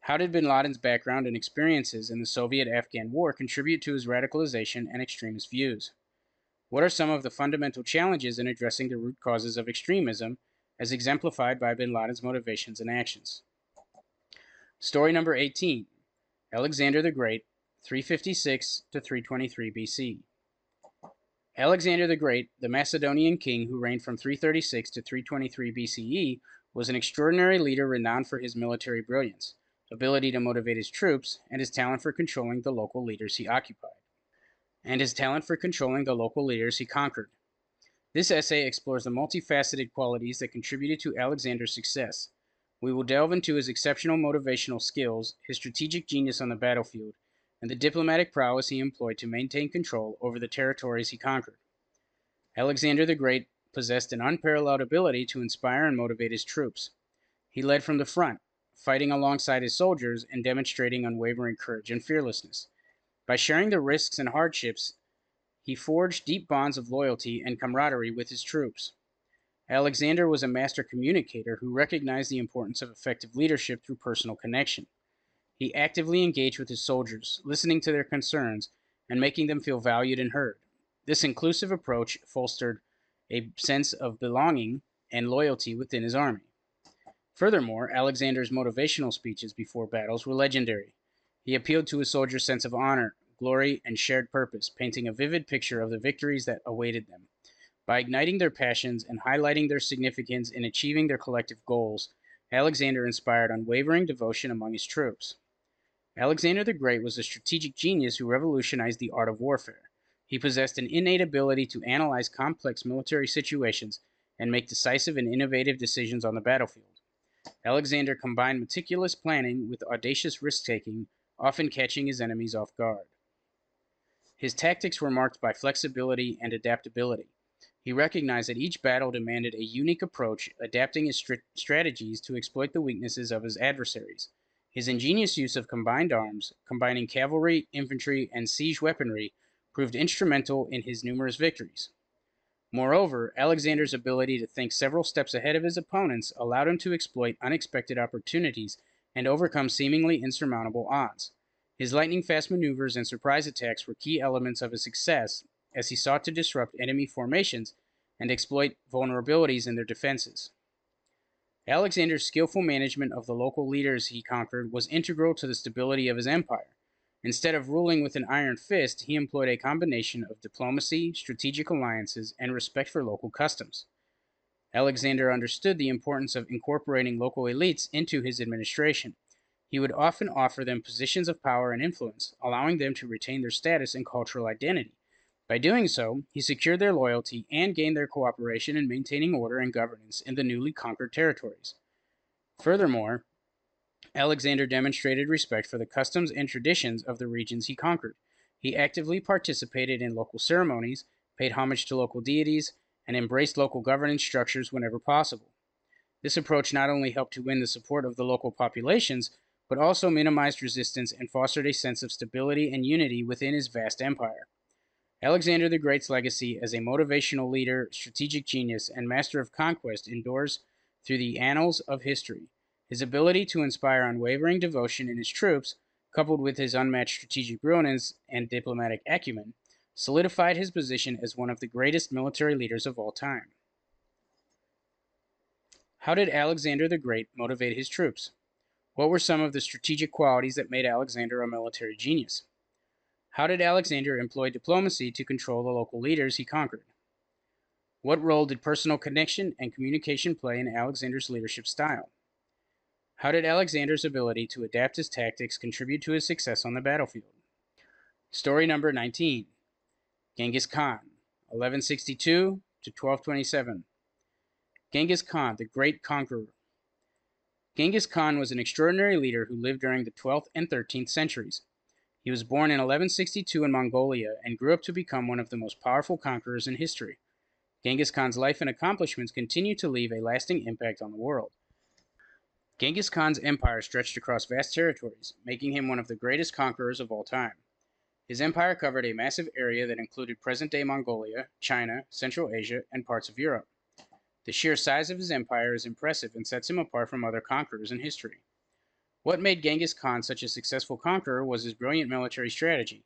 Speaker 1: How did bin Laden's background and experiences in the Soviet-Afghan War contribute to his radicalization and extremist views? What are some of the fundamental challenges in addressing the root causes of extremism, as exemplified by bin Laden's motivations and actions? Story number 18. Alexander the Great, 356 to 323 BC. Alexander the Great, the Macedonian king who reigned from 336 to 323 BCE, was an extraordinary leader renowned for his military brilliance, ability to motivate his troops, and his talent for controlling the local leaders he conquered. This essay explores the multifaceted qualities that contributed to Alexander's success. We will delve into his exceptional motivational skills, his strategic genius on the battlefield, and the diplomatic prowess he employed to maintain control over the territories he conquered. Alexander the Great possessed an unparalleled ability to inspire and motivate his troops. He led from the front, fighting alongside his soldiers and demonstrating unwavering courage and fearlessness. By sharing the risks and hardships, he forged deep bonds of loyalty and camaraderie with his troops. Alexander was a master communicator who recognized the importance of effective leadership through personal connection. He actively engaged with his soldiers, listening to their concerns and making them feel valued and heard. This inclusive approach fostered a sense of belonging and loyalty within his army. Furthermore, Alexander's motivational speeches before battles were legendary. He appealed to his soldiers' sense of honor, glory, and shared purpose, painting a vivid picture of the victories that awaited them. By igniting their passions and highlighting their significance in achieving their collective goals, Alexander inspired unwavering devotion among his troops. Alexander the Great was a strategic genius who revolutionized the art of warfare. He possessed an innate ability to analyze complex military situations and make decisive and innovative decisions on the battlefield. Alexander combined meticulous planning with audacious risk-taking, often catching his enemies off guard. His tactics were marked by flexibility and adaptability. He recognized that each battle demanded a unique approach, adapting his strategies to exploit the weaknesses of his adversaries. His ingenious use of combined arms, combining cavalry, infantry, and siege weaponry, proved instrumental in his numerous victories. Moreover, Alexander's ability to think several steps ahead of his opponents allowed him to exploit unexpected opportunities and overcome seemingly insurmountable odds. His lightning-fast maneuvers and surprise attacks were key elements of his success, as he sought to disrupt enemy formations and exploit vulnerabilities in their defenses. Alexander's skillful management of the local leaders he conquered was integral to the stability of his empire. Instead of ruling with an iron fist, he employed a combination of diplomacy, strategic alliances, and respect for local customs. Alexander understood the importance of incorporating local elites into his administration. He would often offer them positions of power and influence, allowing them to retain their status and cultural identity. By doing so, he secured their loyalty and gained their cooperation in maintaining order and governance in the newly conquered territories. Furthermore, Alexander demonstrated respect for the customs and traditions of the regions he conquered. He actively participated in local ceremonies, paid homage to local deities, and embraced local governance structures whenever possible. This approach not only helped to win the support of the local populations, but also minimized resistance and fostered a sense of stability and unity within his vast empire. Alexander the Great's legacy as a motivational leader, strategic genius, and master of conquest endures through the annals of history. His ability to inspire unwavering devotion in his troops, coupled with his unmatched strategic brilliance and diplomatic acumen, solidified his position as one of the greatest military leaders of all time. How did Alexander the Great motivate his troops? What were some of the strategic qualities that made Alexander a military genius? How did Alexander employ diplomacy to control the local leaders he conquered? What role did personal connection and communication play in Alexander's leadership style? How did Alexander's ability to adapt his tactics contribute to his success on the battlefield? Story number 19. Genghis Khan, 1162 to 1227. Genghis Khan, the Great Conqueror. Genghis Khan was an extraordinary leader who lived during the 12th and 13th centuries. He was born in 1162 in Mongolia and grew up to become one of the most powerful conquerors in history. Genghis Khan's life and accomplishments continue to leave a lasting impact on the world. Genghis Khan's empire stretched across vast territories, making him one of the greatest conquerors of all time. His empire covered a massive area that included present-day Mongolia, China, Central Asia, and parts of Europe. The sheer size of his empire is impressive and sets him apart from other conquerors in history. What made Genghis Khan such a successful conqueror was his brilliant military strategy.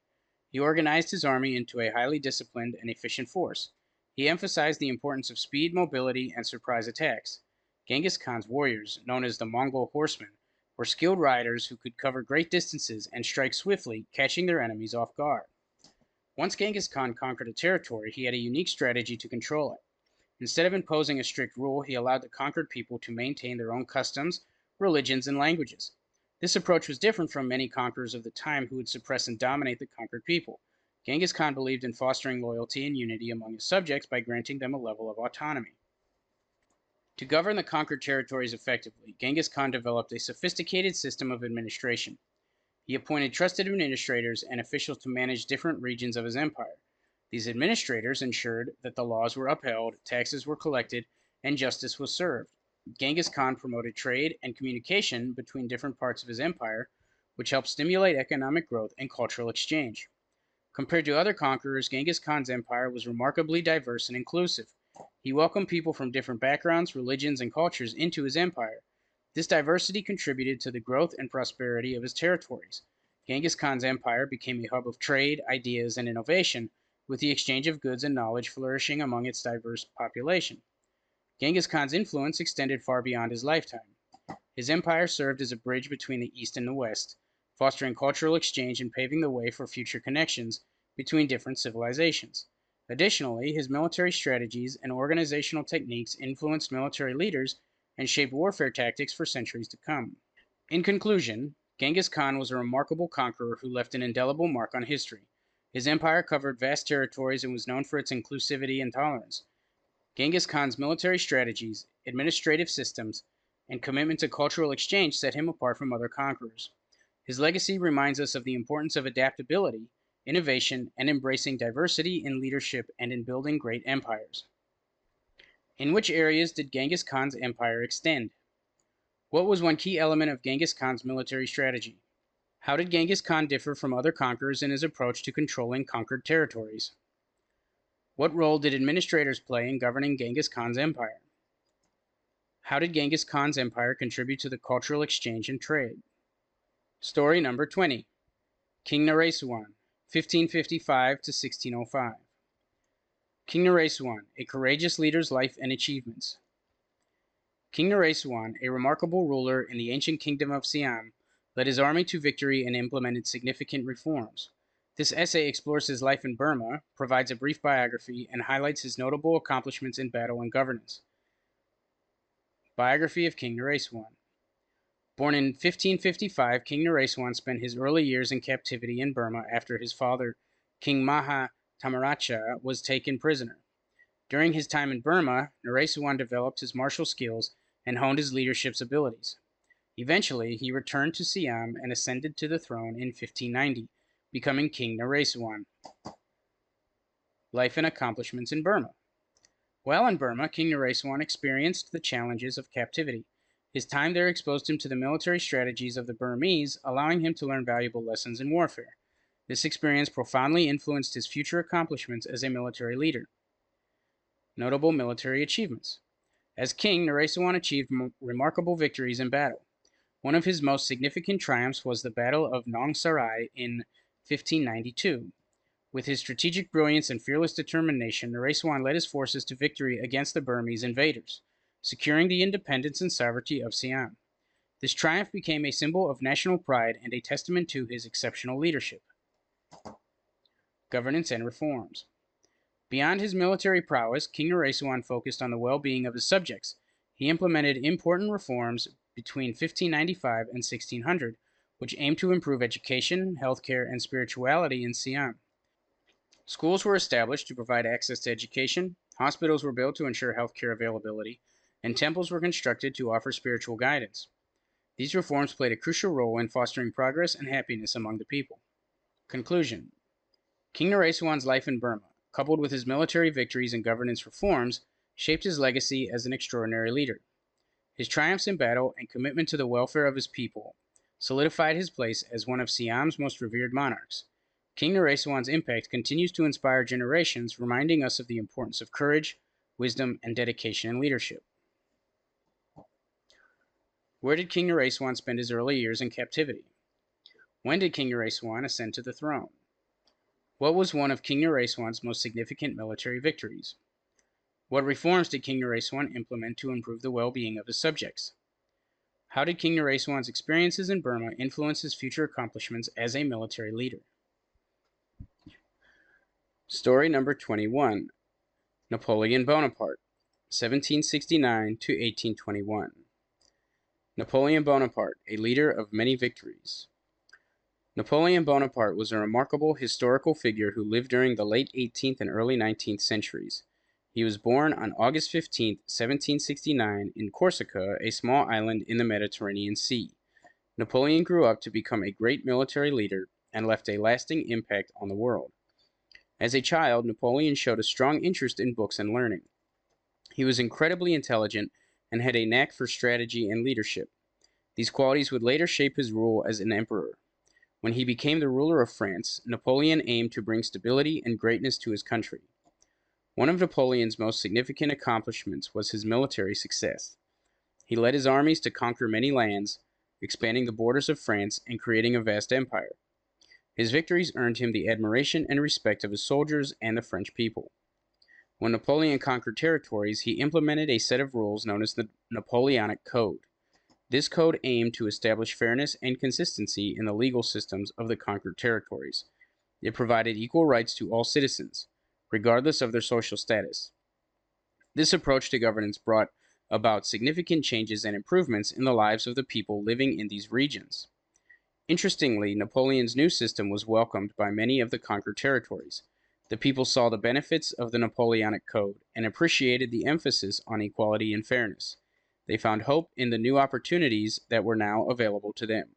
Speaker 1: He organized his army into a highly disciplined and efficient force. He emphasized the importance of speed, mobility, and surprise attacks. Genghis Khan's warriors, known as the Mongol horsemen, were skilled riders who could cover great distances and strike swiftly, catching their enemies off guard. Once Genghis Khan conquered a territory, he had a unique strategy to control it. Instead of imposing a strict rule, he allowed the conquered people to maintain their own customs, religions, and languages. This approach was different from many conquerors of the time who would suppress and dominate the conquered people. Genghis Khan believed in fostering loyalty and unity among his subjects by granting them a level of autonomy. To govern the conquered territories effectively, Genghis Khan developed a sophisticated system of administration. He appointed trusted administrators and officials to manage different regions of his empire. These administrators ensured that the laws were upheld, taxes were collected, and justice was served. Genghis Khan promoted trade and communication between different parts of his empire, which helped stimulate economic growth and cultural exchange. Compared to other conquerors, Genghis Khan's empire was remarkably diverse and inclusive. He welcomed people from different backgrounds, religions, and cultures into his empire. This diversity contributed to the growth and prosperity of his territories. Genghis Khan's empire became a hub of trade, ideas, and innovation, with the exchange of goods and knowledge flourishing among its diverse population. Genghis Khan's influence extended far beyond his lifetime. His empire served as a bridge between the East and the West, fostering cultural exchange and paving the way for future connections between different civilizations. Additionally, his military strategies and organizational techniques influenced military leaders and shaped warfare tactics for centuries to come. In conclusion, Genghis Khan was a remarkable conqueror who left an indelible mark on history. His empire covered vast territories and was known for its inclusivity and tolerance. Genghis Khan's military strategies, administrative systems, and commitment to cultural exchange set him apart from other conquerors. His legacy reminds us of the importance of adaptability, innovation, and embracing diversity in leadership and in building great empires. In which areas did Genghis Khan's empire extend? What was one key element of Genghis Khan's military strategy? How did Genghis Khan differ from other conquerors in his approach to controlling conquered territories? What role did administrators play in governing Genghis Khan's empire? How did Genghis Khan's empire contribute to the cultural exchange and trade? Story number 20. King Naresuan, 1555 to 1605. King Naresuan, a courageous leader's life and achievements. King Naresuan, a remarkable ruler in the ancient kingdom of Siam, led his army to victory and implemented significant reforms. This essay explores his life in Burma, provides a brief biography, and highlights his notable accomplishments in battle and governance. Biography of King Naresuan. Born in 1555, King Naresuan spent his early years in captivity in Burma after his father, King Maha Thamaraja, was taken prisoner. During his time in Burma, Naresuan developed his martial skills and honed his leadership abilities. Eventually, he returned to Siam and ascended to the throne in 1590, becoming King Naresuan. Life and accomplishments in Burma. While in Burma, King Naresuan experienced the challenges of captivity. His time there exposed him to the military strategies of the Burmese, allowing him to learn valuable lessons in warfare. This experience profoundly influenced his future accomplishments as a military leader. Notable military achievements. As king, Naresuan achieved remarkable victories in battle. One of his most significant triumphs was the Battle of Nong Sarai in 1592. With his strategic brilliance and fearless determination, Naresuan led his forces to victory against the Burmese invaders, securing the independence and sovereignty of Siam. This triumph became a symbol of national pride and a testament to his exceptional leadership. Governance and reforms. Beyond his military prowess, King Naresuan focused on the well-being of his subjects. He implemented important reforms between 1595 and 1600, which aimed to improve education, healthcare, and spirituality in Siam. Schools were established to provide access to education, hospitals were built to ensure healthcare availability, and temples were constructed to offer spiritual guidance. These reforms played a crucial role in fostering progress and happiness among the people. Conclusion. King Naresuan's life in Burma, coupled with his military victories and governance reforms, shaped his legacy as an extraordinary leader. His triumphs in battle and commitment to the welfare of his people solidified his place as one of Siam's most revered monarchs. King Naresuan's impact continues to inspire generations, reminding us of the importance of courage, wisdom, and dedication in leadership. Where did King Naresuan spend his early years in captivity? When did King Naresuan ascend to the throne? What was one of King Naresuan's most significant military victories? What reforms did King Naresuan implement to improve the well-being of his subjects? How did King Naresuan's experiences in Burma influence his future accomplishments as a military leader? Story number 21. Napoleon Bonaparte, 1769 to 1821. Napoleon Bonaparte, a leader of many victories. Napoleon Bonaparte was a remarkable historical figure who lived during the late 18th and early 19th centuries. He was born on August 15, 1769, in Corsica, a small island in the Mediterranean Sea. Napoleon grew up to become a great military leader and left a lasting impact on the world. As a child, Napoleon showed a strong interest in books and learning. He was incredibly intelligent and had a knack for strategy and leadership. These qualities would later shape his rule as an emperor. When he became the ruler of France, Napoleon aimed to bring stability and greatness to his country. One of Napoleon's most significant accomplishments was his military success. He led his armies to conquer many lands, expanding the borders of France and creating a vast empire. His victories earned him the admiration and respect of his soldiers and the French people. When Napoleon conquered territories, he implemented a set of rules known as the Napoleonic Code. This code aimed to establish fairness and consistency in the legal systems of the conquered territories. It provided equal rights to all citizens. regardless of their social status. This approach to governance brought about significant changes and improvements in the lives of the people living in these regions. Interestingly, Napoleon's new system was welcomed by many of the conquered territories. The people saw the benefits of the Napoleonic Code and appreciated the emphasis on equality and fairness. They found hope in the new opportunities that were now available to them.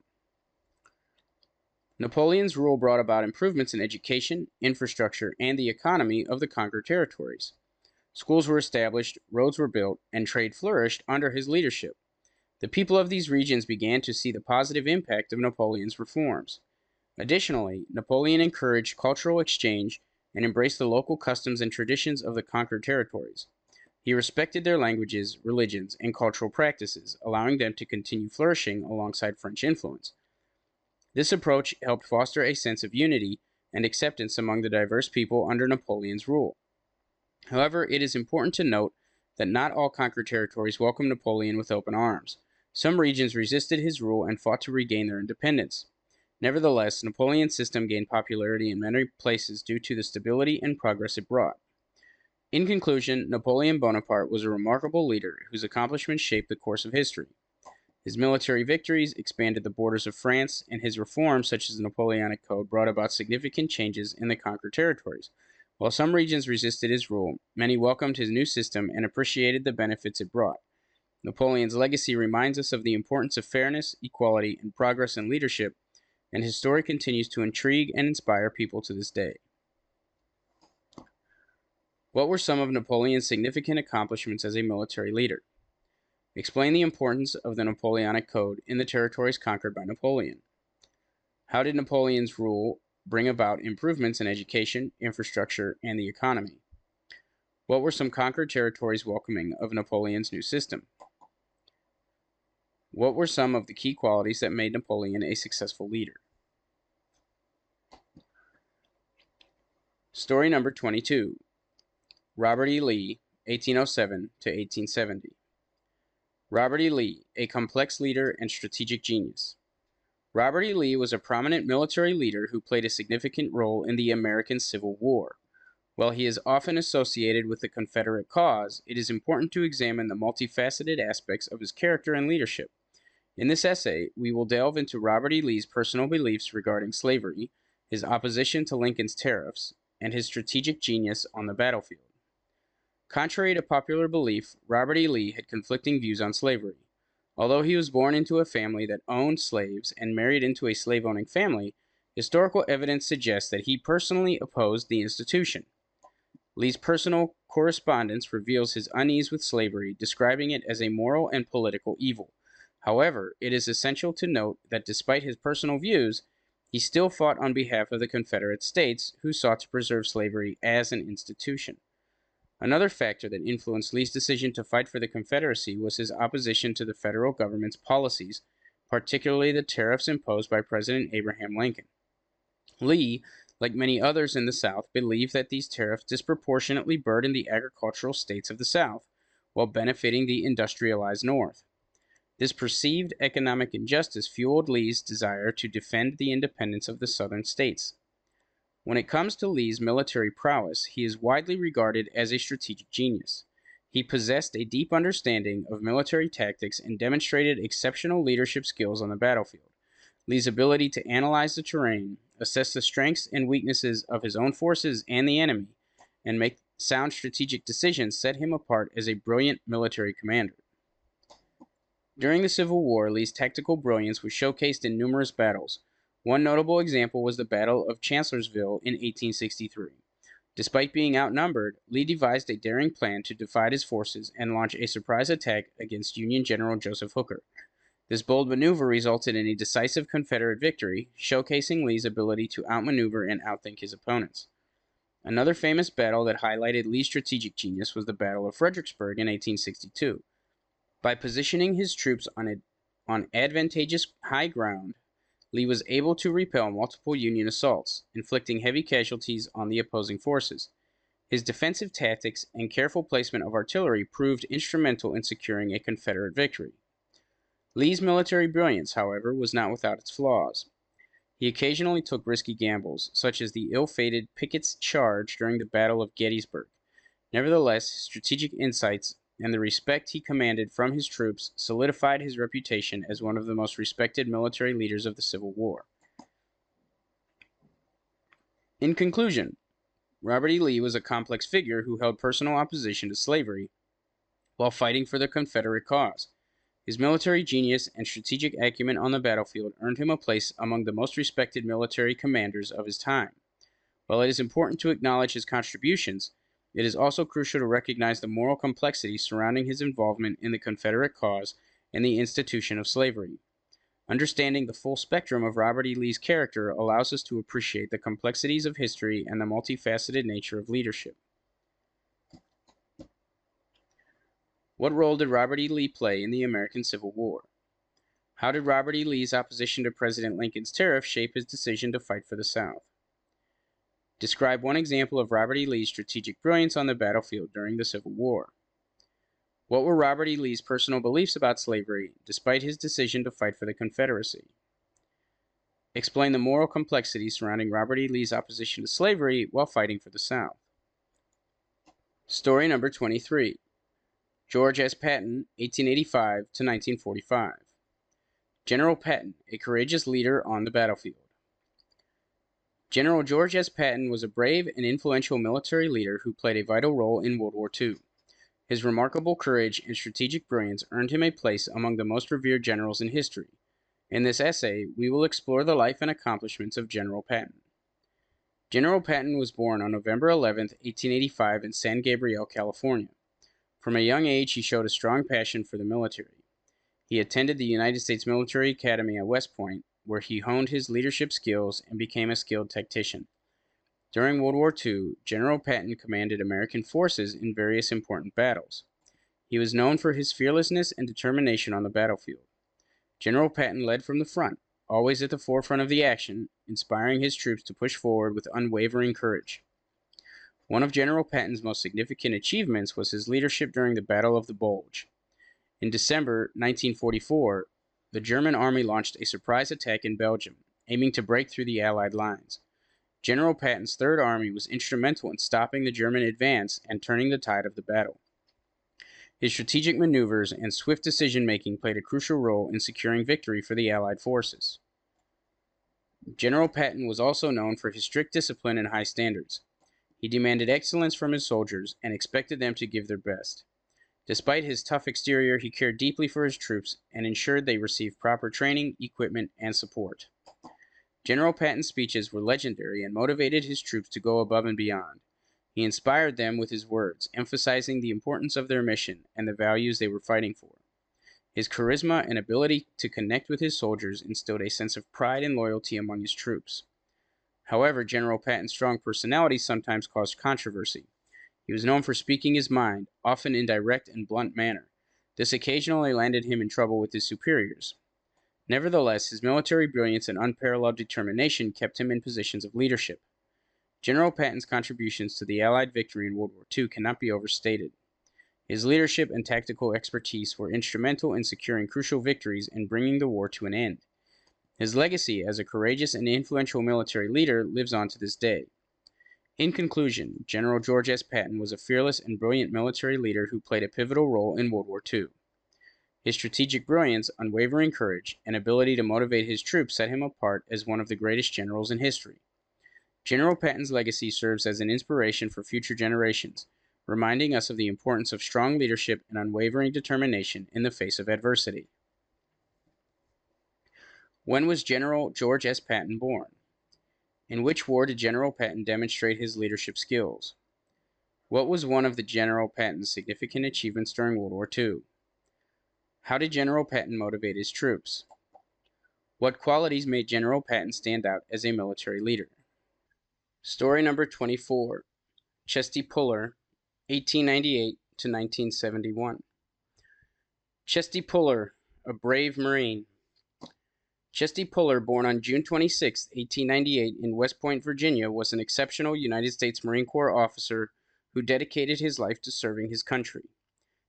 Speaker 1: Napoleon's rule brought about improvements in education, infrastructure, and the economy of the conquered territories. Schools were established, roads were built, and trade flourished under his leadership. The people of these regions began to see the positive impact of Napoleon's reforms. Additionally, Napoleon encouraged cultural exchange and embraced the local customs and traditions of the conquered territories. He respected their languages, religions, and cultural practices, allowing them to continue flourishing alongside French influence. This approach helped foster a sense of unity and acceptance among the diverse people under Napoleon's rule. However, it is important to note that not all conquered territories welcomed Napoleon with open arms. Some regions resisted his rule and fought to regain their independence. Nevertheless, Napoleon's system gained popularity in many places due to the stability and progress it brought. In conclusion, Napoleon Bonaparte was a remarkable leader whose accomplishments shaped the course of history. His military victories expanded the borders of France, and his reforms, such as the Napoleonic Code, brought about significant changes in the conquered territories. While some regions resisted his rule, many welcomed his new system and appreciated the benefits it brought. Napoleon's legacy reminds us of the importance of fairness, equality, and progress in leadership, and his story continues to intrigue and inspire people to this day. What were some of Napoleon's significant accomplishments as a military leader? Explain the importance of the Napoleonic Code in the territories conquered by Napoleon. How did Napoleon's rule bring about improvements in education, infrastructure, and the economy? What were some conquered territories welcoming of Napoleon's new system? What were some of the key qualities that made Napoleon a successful leader? Story number 22. Robert E. Lee, 1807 to 1870. Robert E. Lee, a complex leader and strategic genius. Robert E. Lee was a prominent military leader who played a significant role in the American Civil War. While he is often associated with the Confederate cause, it is important to examine the multifaceted aspects of his character and leadership. In this essay, we will delve into Robert E. Lee's personal beliefs regarding slavery, his opposition to Lincoln's tariffs, and his strategic genius on the battlefield. Contrary to popular belief, Robert E. Lee had conflicting views on slavery. Although he was born into a family that owned slaves and married into a slave-owning family, historical evidence suggests that he personally opposed the institution. Lee's personal correspondence reveals his unease with slavery, describing it as a moral and political evil. However, it is essential to note that despite his personal views, he still fought on behalf of the Confederate States, who sought to preserve slavery as an institution. Another factor that influenced Lee's decision to fight for the Confederacy was his opposition to the federal government's policies, particularly the tariffs imposed by President Abraham Lincoln. Lee, like many others in the South, believed that these tariffs disproportionately burdened the agricultural states of the South, while benefiting the industrialized North. This perceived economic injustice fueled Lee's desire to defend the independence of the Southern states. When it comes to Lee's military prowess, he is widely regarded as a strategic genius. He possessed a deep understanding of military tactics and demonstrated exceptional leadership skills on the battlefield. Lee's ability to analyze the terrain, assess the strengths and weaknesses of his own forces and the enemy, and make sound strategic decisions set him apart as a brilliant military commander. During the Civil War, Lee's tactical brilliance was showcased in numerous battles. One notable example was the Battle of Chancellorsville in 1863. Despite being outnumbered, Lee devised a daring plan to divide his forces and launch a surprise attack against Union General Joseph Hooker. This bold maneuver resulted in a decisive Confederate victory, showcasing Lee's ability to outmaneuver and outthink his opponents. Another famous battle that highlighted Lee's strategic genius was the Battle of Fredericksburg in 1862. By positioning his troops on advantageous high ground, Lee was able to repel multiple Union assaults, inflicting heavy casualties on the opposing forces. His defensive tactics and careful placement of artillery proved instrumental in securing a Confederate victory. Lee's military brilliance, however, was not without its flaws. He occasionally took risky gambles, such as the ill-fated Pickett's Charge during the Battle of Gettysburg. Nevertheless, his strategic insights and the respect he commanded from his troops solidified his reputation as one of the most respected military leaders of the Civil War. In conclusion, Robert E. Lee was a complex figure who held personal opposition to slavery while fighting for the Confederate cause. His military genius and strategic acumen on the battlefield earned him a place among the most respected military commanders of his time. While it is important to acknowledge his contributions, it is also crucial to recognize the moral complexity surrounding his involvement in the Confederate cause and the institution of slavery. Understanding the full spectrum of Robert E. Lee's character allows us to appreciate the complexities of history and the multifaceted nature of leadership. What role did Robert E. Lee play in the American Civil War? How did Robert E. Lee's opposition to President Lincoln's tariff shape his decision to fight for the South? Describe one example of Robert E. Lee's strategic brilliance on the battlefield during the Civil War. What were Robert E. Lee's personal beliefs about slavery, despite his decision to fight for the Confederacy? Explain the moral complexities surrounding Robert E. Lee's opposition to slavery while fighting for the South. Story number 23. George S. Patton, 1885 to 1945. General Patton, a courageous leader on the battlefield. General George S. Patton was a brave and influential military leader who played a vital role in World War II. His remarkable courage and strategic brilliance earned him a place among the most revered generals in history. In this essay, we will explore the life and accomplishments of General Patton. General Patton was born on November 11, 1885 in San Gabriel, California. From a young age, he showed a strong passion for the military. He attended the United States Military Academy at West Point, where he honed his leadership skills and became a skilled tactician. During World War II, General Patton commanded American forces in various important battles. He was known for his fearlessness and determination on the battlefield. General Patton led from the front, always at the forefront of the action, inspiring his troops to push forward with unwavering courage. One of General Patton's most significant achievements was his leadership during the Battle of the Bulge. In December 1944, the German army launched a surprise attack in Belgium, aiming to break through the Allied lines. General Patton's Third Army was instrumental in stopping the German advance and turning the tide of the battle. His strategic maneuvers and swift decision-making played a crucial role in securing victory for the Allied forces. General Patton was also known for his strict discipline and high standards. He demanded excellence from his soldiers and expected them to give their best. Despite his tough exterior, he cared deeply for his troops and ensured they received proper training, equipment, and support. General Patton's speeches were legendary and motivated his troops to go above and beyond. He inspired them with his words, emphasizing the importance of their mission and the values they were fighting for. His charisma and ability to connect with his soldiers instilled a sense of pride and loyalty among his troops. However, General Patton's strong personality sometimes caused controversy. He was known for speaking his mind, often in direct and blunt manner. This occasionally landed him in trouble with his superiors. Nevertheless, his military brilliance and unparalleled determination kept him in positions of leadership. General Patton's contributions to the Allied victory in World War II cannot be overstated. His leadership and tactical expertise were instrumental in securing crucial victories and bringing the war to an end. His legacy as a courageous and influential military leader lives on to this day. In conclusion, General George S. Patton was a fearless and brilliant military leader who played a pivotal role in World War II. His strategic brilliance, unwavering courage, and ability to motivate his troops set him apart as one of the greatest generals in history. General Patton's legacy serves as an inspiration for future generations, reminding us of the importance of strong leadership and unwavering determination in the face of adversity. When was General George S. Patton born? In which war did General Patton demonstrate his leadership skills? What was one of the General Patton's significant achievements during World War II? How did General Patton motivate his troops? What qualities made General Patton stand out as a military leader? Story number 24. Chesty Puller, 1898 to 1971. Chesty Puller, a brave Marine. Chesty Puller, born on June 26, 1898 in West Point, Virginia, was an exceptional United States Marine Corps officer who dedicated his life to serving his country.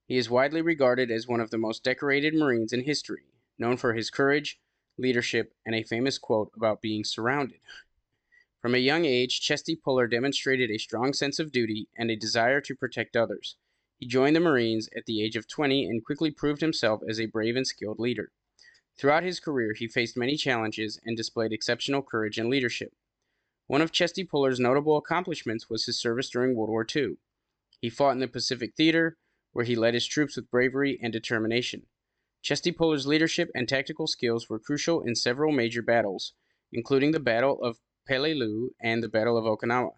Speaker 1: He is widely regarded as one of the most decorated Marines in history, known for his courage, leadership, and a famous quote about being surrounded. From a young age, Chesty Puller demonstrated a strong sense of duty and a desire to protect others. He joined the Marines at the age of 20 and quickly proved himself as a brave and skilled leader. Throughout his career, he faced many challenges and displayed exceptional courage and leadership. One of Chesty Puller's notable accomplishments was his service during World War II. He fought in the Pacific Theater, where he led his troops with bravery and determination. Chesty Puller's leadership and tactical skills were crucial in several major battles, including the Battle of Peleliu and the Battle of Okinawa.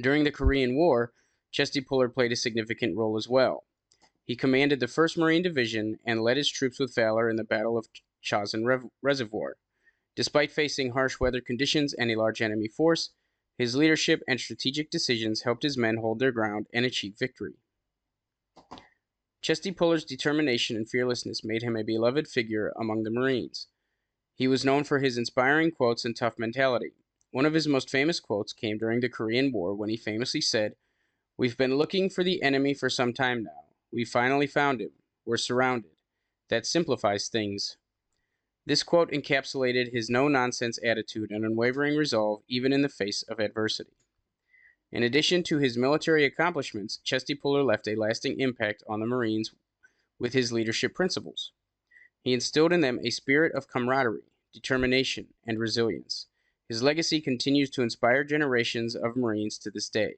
Speaker 1: During the Korean War, Chesty Puller played a significant role as well. He commanded the 1st Marine Division and led his troops with valor in the Battle of Chosin Reservoir. Despite facing harsh weather conditions and a large enemy force, his leadership and strategic decisions helped his men hold their ground and achieve victory. Chesty Puller's determination and fearlessness made him a beloved figure among the Marines. He was known for his inspiring quotes and tough mentality. One of his most famous quotes came during the Korean War when he famously said, "We've been looking for the enemy for some time now. We finally found him. We're surrounded. That simplifies things." This quote encapsulated his no-nonsense attitude and unwavering resolve even in the face of adversity. In addition to his military accomplishments, Chesty Puller left a lasting impact on the Marines with his leadership principles. He instilled in them a spirit of camaraderie, determination, and resilience. His legacy continues to inspire generations of Marines to this day.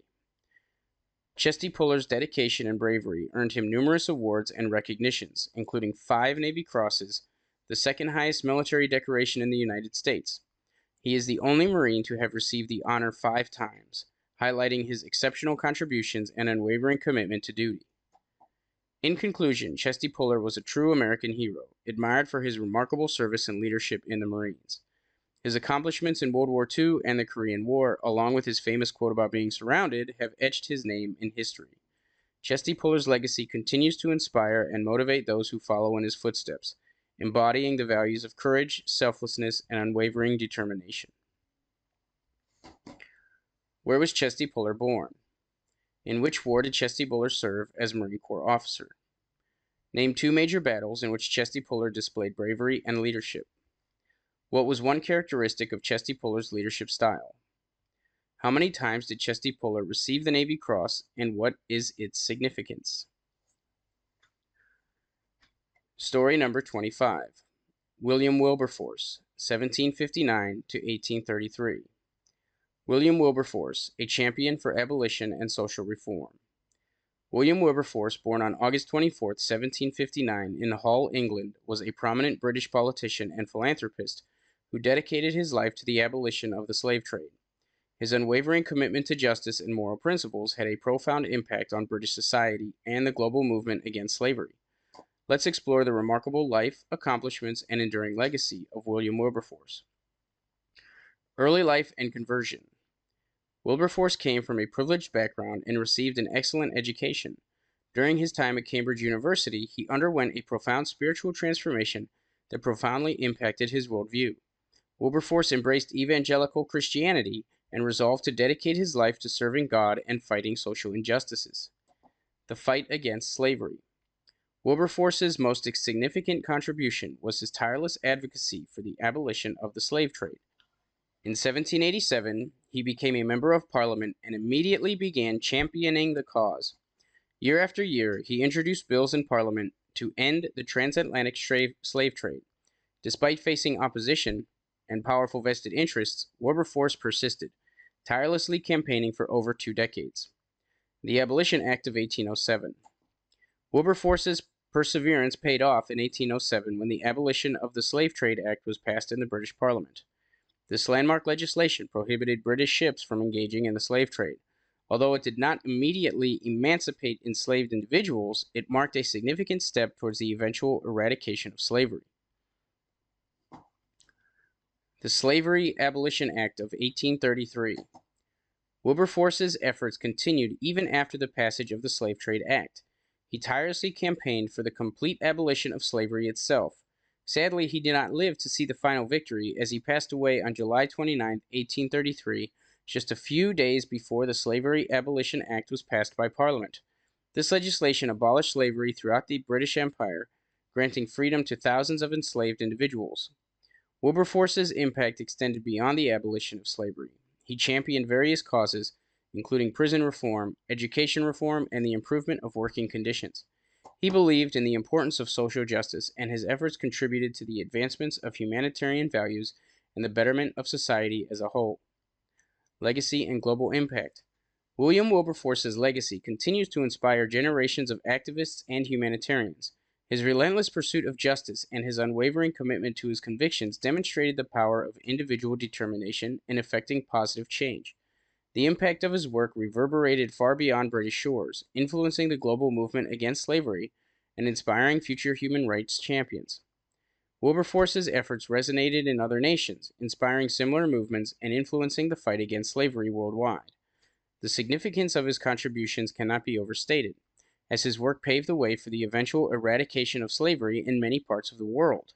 Speaker 1: Chesty Puller's dedication and bravery earned him numerous awards and recognitions, including 5 Navy Crosses, the second highest military decoration in the United States. He is the only Marine to have received the honor 5 times, highlighting his exceptional contributions and unwavering commitment to duty. In conclusion, Chesty Puller was a true American hero, admired for his remarkable service and leadership in the Marines. His accomplishments in World War II and the Korean War, along with his famous quote about being surrounded, have etched his name in history. Chesty Puller's legacy continues to inspire and motivate those who follow in his footsteps, embodying the values of courage, selflessness, and unwavering determination. Where was Chesty Puller born? In which war did Chesty Puller serve as Marine Corps officer? Name 2 major battles in which Chesty Puller displayed bravery and leadership. What was one characteristic of Chesty Puller's leadership style? How many times did Chesty Puller receive the Navy Cross, and what is its significance? Story number 25. William Wilberforce, 1759 to 1833. William Wilberforce, a champion for abolition and social reform. William Wilberforce, born on August 24, 1759, in Hull, England, was a prominent British politician and philanthropist who dedicated his life to the abolition of the slave trade. His unwavering commitment to justice and moral principles had a profound impact on British society and the global movement against slavery. Let's explore the remarkable life, accomplishments, and enduring legacy of William Wilberforce. Early life and conversion. Wilberforce came from a privileged background and received an excellent education. During his time at Cambridge University, he underwent a profound spiritual transformation that profoundly impacted his worldview. Wilberforce embraced evangelical Christianity and resolved to dedicate his life to serving God and fighting social injustices. The fight against slavery. Wilberforce's most significant contribution was his tireless advocacy for the abolition of the slave trade. In 1787, he became a member of Parliament and immediately began championing the cause. Year after year, he introduced bills in Parliament to end the transatlantic slave trade. Despite facing opposition and powerful vested interests, Wilberforce persisted, tirelessly campaigning for over 2 decades. The Abolition Act of 1807. Wilberforce's perseverance paid off in 1807 when the Abolition of the Slave Trade Act was passed in the British Parliament. This landmark legislation prohibited British ships from engaging in the slave trade. Although it did not immediately emancipate enslaved individuals, it marked a significant step towards the eventual eradication of slavery. The Slavery Abolition Act of 1833. Wilberforce's efforts continued even after the passage of the Slave Trade Act. He tirelessly campaigned for the complete abolition of slavery itself. Sadly, he did not live to see the final victory, as he passed away on July 29, 1833, just a few days before the Slavery Abolition Act was passed by Parliament. This legislation abolished slavery throughout the British Empire, granting freedom to thousands of enslaved individuals. Wilberforce's impact extended beyond the abolition of slavery. He championed various causes, including prison reform, education reform, and the improvement of working conditions. He believed in the importance of social justice, and his efforts contributed to the advancements of humanitarian values and the betterment of society as a whole. Legacy and global impact. William Wilberforce's legacy continues to inspire generations of activists and humanitarians. His relentless pursuit of justice and his unwavering commitment to his convictions demonstrated the power of individual determination in effecting positive change. The impact of his work reverberated far beyond British shores, influencing the global movement against slavery and inspiring future human rights champions. Wilberforce's efforts resonated in other nations, inspiring similar movements and influencing the fight against slavery worldwide. The significance of his contributions cannot be overstated, as his work paved the way for the eventual eradication of slavery in many parts of the world.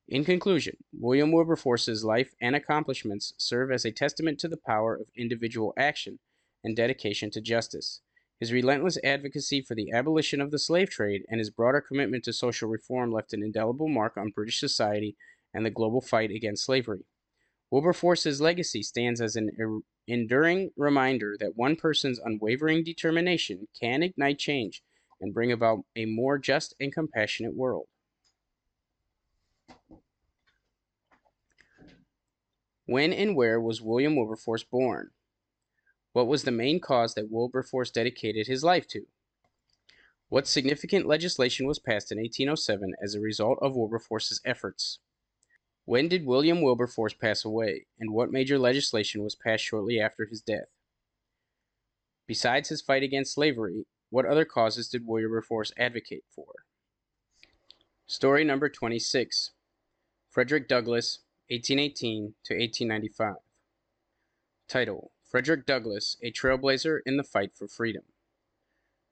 Speaker 1: In conclusion, William Wilberforce's life and accomplishments serve as a testament to the power of individual action and dedication to justice. His relentless advocacy for the abolition of the slave trade and his broader commitment to social reform left an indelible mark on British society and the global fight against slavery. Wilberforce's legacy stands as an enduring reminder that one person's unwavering determination can ignite change and bring about a more just and compassionate world. When and where was William Wilberforce born? What was the main cause that Wilberforce dedicated his life to? What significant legislation was passed in 1807 as a result of Wilberforce's efforts? When did William Wilberforce pass away, and what major legislation was passed shortly after his death? Besides his fight against slavery, what other causes did Wilberforce advocate for? Story number 26. Frederick Douglass, 1818 to 1895. Title: Frederick Douglass, a Trailblazer in the Fight for Freedom.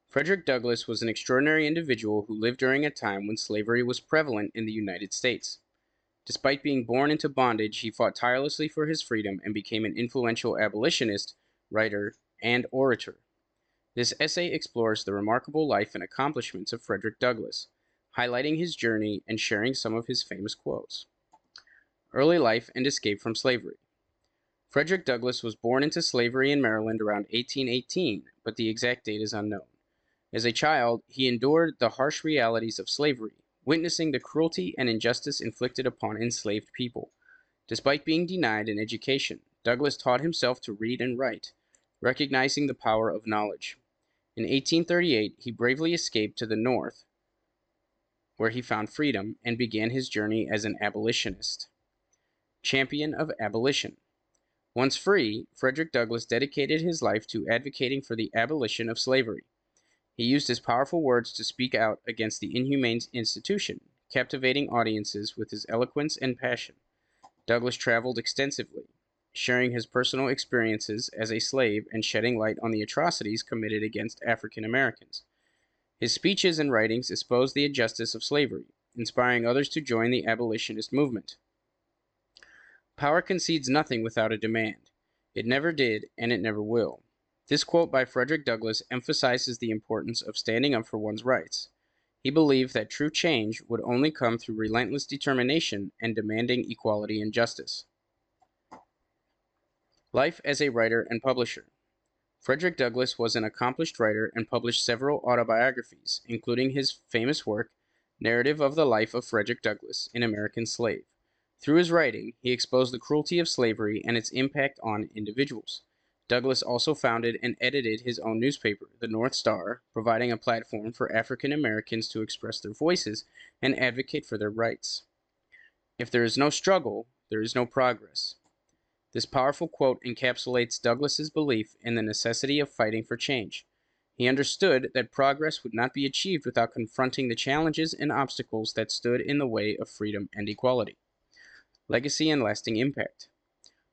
Speaker 1: Frederick Douglass was an extraordinary individual who lived during a time when slavery was prevalent in the United States. Despite being born into bondage, he fought tirelessly for his freedom and became an influential abolitionist, writer, and orator. This essay explores the remarkable life and accomplishments of Frederick Douglass, highlighting his journey and sharing some of his famous quotes. Early life and escape from slavery. Frederick Douglass was born into slavery in Maryland around 1818, but the exact date is unknown. As a child, he endured the harsh realities of slavery, witnessing the cruelty and injustice inflicted upon enslaved people. Despite being denied an education, Douglass taught himself to read and write, recognizing the power of knowledge. In 1838, he bravely escaped to the North, where he found freedom and began his journey as an abolitionist. Champion of abolition. Once free, Frederick Douglass dedicated his life to advocating for the abolition of slavery. He used his powerful words to speak out against the inhumane institution, captivating audiences with his eloquence and passion. Douglass traveled extensively, sharing his personal experiences as a slave and shedding light on the atrocities committed against African Americans. His speeches and writings exposed the injustice of slavery, inspiring others to join the abolitionist movement. Power concedes nothing without a demand. It never did, and it never will. This quote by Frederick Douglass emphasizes the importance of standing up for one's rights. He believed that true change would only come through relentless determination and demanding equality and justice. Life as a writer and publisher. Frederick Douglass was an accomplished writer and published several autobiographies, including his famous work, Narrative of the Life of Frederick Douglass, an American Slave. Through his writing, he exposed the cruelty of slavery and its impact on individuals. Douglass also founded and edited his own newspaper, the North Star, providing a platform for African Americans to express their voices and advocate for their rights. If there is no struggle, there is no progress. This powerful quote encapsulates Douglass's belief in the necessity of fighting for change. He understood that progress would not be achieved without confronting the challenges and obstacles that stood in the way of freedom and equality. Legacy and lasting impact.